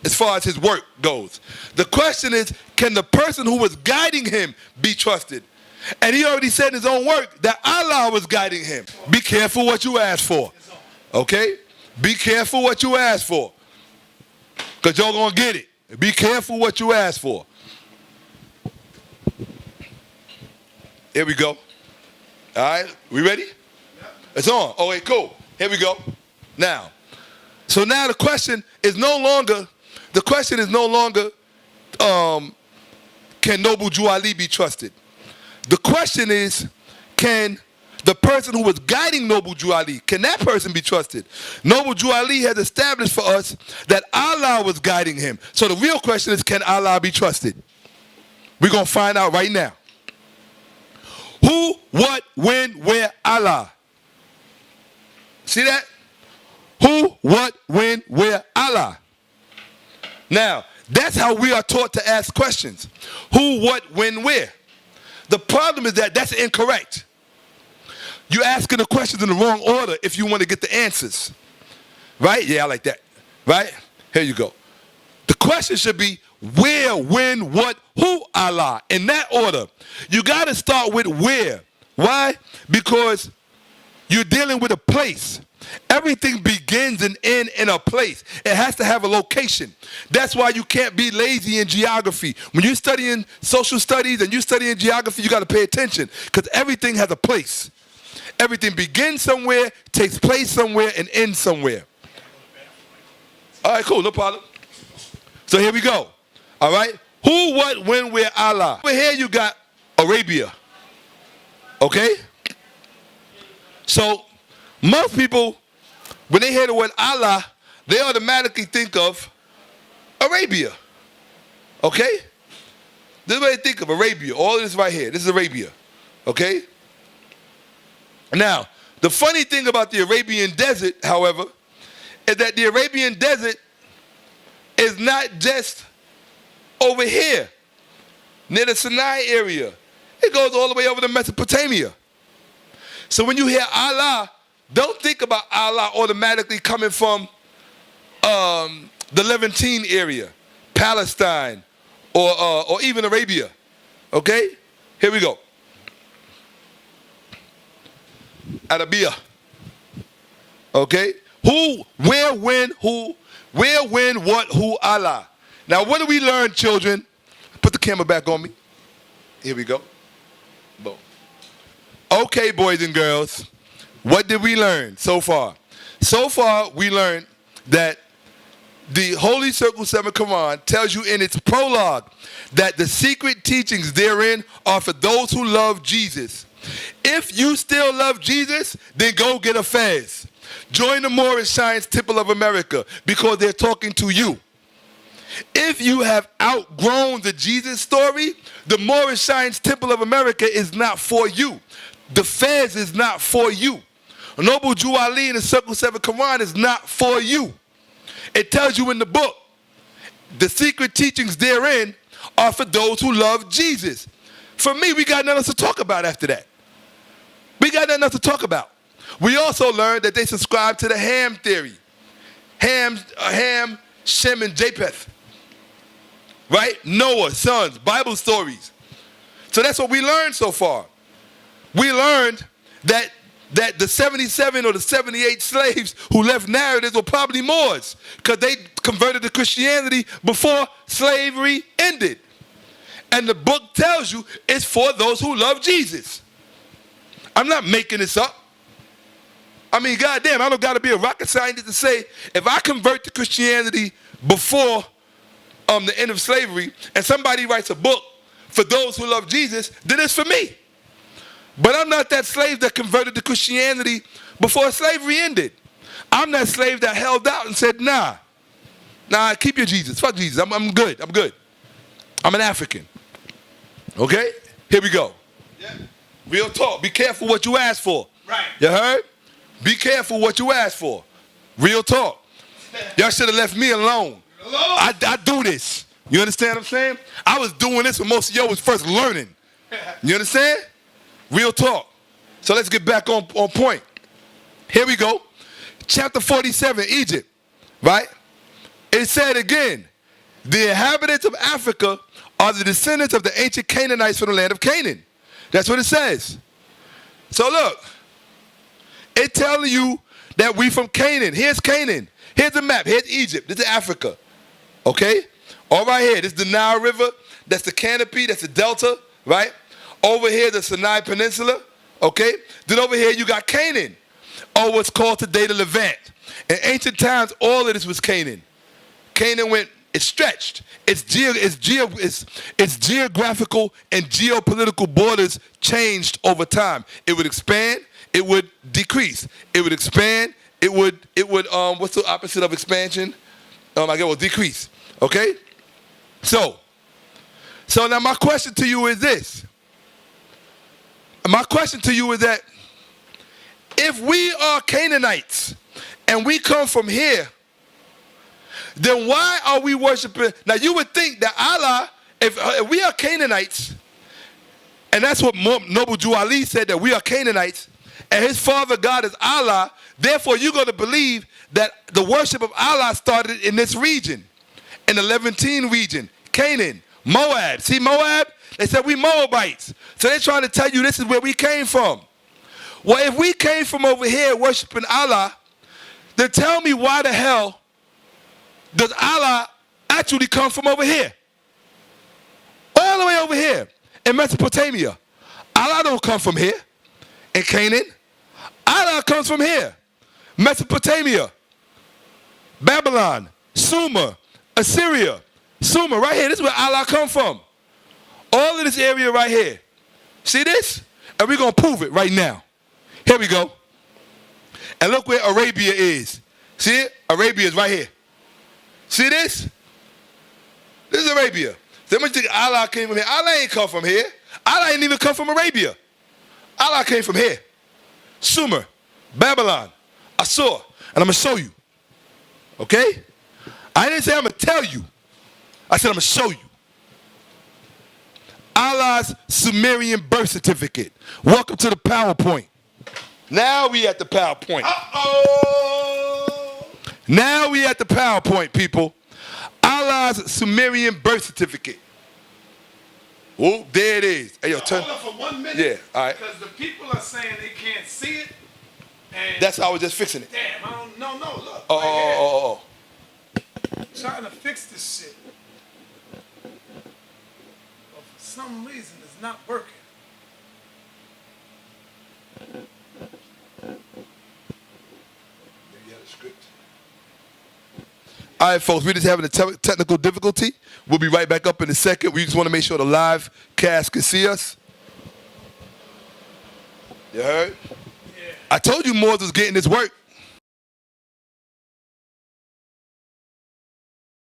Speaker 2: as far as his work goes. The question is, can the person who was guiding him be trusted? And he already said in his own work that Allah was guiding him. Be careful what you ask for. Okay? Be careful what you ask for. Because y'all going to get it. Be careful what you ask for. Here we go. All right, we ready? It's on. Oh, wait, cool. Here we go. Now, so now the question is no longer, can Noble Jew Ali be trusted? The question is, can the person who was guiding Noble Jew Ali, can that person be trusted? Noble Jew Ali has established for us that Allah was guiding him. So the real question is, can Allah be trusted? We're going to find out right now. Who, what, when, where, Allah. See that? Who, what, when, where, Allah. Now, that's how we are taught to ask questions. Who, what, when, where. The problem is that that's incorrect. You're asking the questions in the wrong order if you want to get the answers. Right? Yeah, I like that. Right? Here you go. The question should be where, when, what, who, Allah. In that order. You got to start with where. Why? Because you're dealing with a place. Everything begins and ends in a place. It has to have a location. That's why you can't be lazy in geography. When you're studying social studies and you're studying geography, you got to pay attention because everything has a place. Everything begins somewhere, takes place somewhere, and ends somewhere. All right, cool, no problem. So here we go. All right? Who, what, when, where, Allah. Over here you got Arabia. Okay? So most people, when they hear the word Allah, they automatically think of Arabia. Okay? This is what they think of, Arabia. All of this right here. This is Arabia. Okay? Now, the funny thing about the Arabian desert, however, is that the Arabian desert is not just over here, near the Sinai area. It goes all the way over to Mesopotamia. So when you hear Allah, don't think about Allah automatically coming from the Levantine area, Palestine, or even Arabia. Okay? Here we go. Arabia. Okay? Who, where, when, who, where, when, what, who, Allah. Now, what do we learn, children? Put the camera back on me. Here we go. Boom. Okay, boys and girls. What did we learn so far? So far, we learned that the Holy Circle 7 Quran tells you in its prologue that the secret teachings therein are for those who love Jesus. If you still love Jesus, then go get a fez. Join the Moorish Science Temple of America because they're talking to you. If you have outgrown the Jesus story, the Moorish Science Temple of America is not for you. The fez is not for you. Noble Jew Ali in the Circle 7 Quran is not for you. It tells you in the book, the secret teachings therein are for those who love Jesus. For me, we got nothing else to talk about after that. We got nothing else to talk about. We also learned that they subscribe to the Ham theory. Ham, Shem, and Japheth. Right? Noah, sons, Bible stories. So that's what we learned so far. We learned that the 77 or the 78 slaves who left narratives were probably Moors because they converted to Christianity before slavery ended. And the book tells you it's for those who love Jesus. I'm not making this up. I mean, goddamn, I don't got to be a rocket scientist to say if I convert to Christianity before the end of slavery and somebody writes a book for those who love Jesus, then it's for me. But I'm not that slave that converted to Christianity before slavery ended. I'm that slave that held out and said, nah, keep your Jesus. Fuck Jesus. I'm good. I'm an African. Okay? Here we go. Yeah. Real talk. Be careful what you ask for.
Speaker 1: Right.
Speaker 2: You heard? Be careful what you ask for. Real talk. Y'all should have left me alone. I do this. You understand what I'm saying? I was doing this when most of y'all was first learning. You understand? Real talk. So let's get back on point. Here we go. Chapter 47, Egypt. Right? It said again, The inhabitants of Africa are the descendants of the ancient Canaanites from the land of Canaan. That's what it says. So look, it's telling you that we from Canaan. Here's Canaan. Here's the map. Here's Egypt. This is Africa. Okay? All right here. This is the Nile River. That's the canopy. That's the delta. Right? Over here, the Sinai Peninsula. Okay? Then over here, you got Canaan. Or what's called today the Levant. In ancient times, all of this was Canaan. Canaan went, it stretched. Its geographical and geopolitical borders changed over time. It would expand, it would decrease. It would expand, it would what's the opposite of expansion? Decrease. Okay? So now my question to you is this. My question to you is that if we are Canaanites and we come from here, then why are we worshiping? Now you would think that Allah, if we are Canaanites, and that's what Noble Jew Ali said, that we are Canaanites, and his father God is Allah, therefore you're going to believe that the worship of Allah started in this region, in the Levantine region, Canaan, Moab. See Moab? They said we Moabites. So they're trying to tell you this is where we came from. Well, if we came from over here worshiping Allah, then tell me why the hell does Allah actually come from over here? All the way over here in Mesopotamia. Allah don't come from here in Canaan. Allah comes from here. Mesopotamia, Babylon, Sumer, Assyria, Sumer, right here. This is where Allah come from. All of this area right here. See this? And we're going to prove it right now. Here we go. And look where Arabia is. See it? Arabia is right here. See this? This is Arabia. So much think Allah came from here. Allah ain't come from here. Allah ain't even come from Arabia. Allah came from here. Sumer, Babylon, Assur. And I'm going to show you. Okay? I didn't say I'm going to tell you. I said I'm going to show you. Allah's Sumerian birth certificate. Welcome to the PowerPoint. Now we at the PowerPoint. Uh-oh. Now we at the PowerPoint, people. Allah's Sumerian birth certificate. Oh, there it is. Hey, yo, turn.
Speaker 1: Hold on for 1 minute.
Speaker 2: Yeah, all right.
Speaker 1: Because the people are saying they can't see it. And
Speaker 2: that's how I was just fixing it.
Speaker 1: Damn, I don't know. No, look.
Speaker 2: Oh.
Speaker 1: Trying to fix this shit. But for some reason, it's not working.
Speaker 2: All right, folks, we're just having a technical difficulty. We'll be right back up in a second. We just want to make sure the live cast can see us. You heard?
Speaker 1: Yeah.
Speaker 2: I told you Moors was getting this work.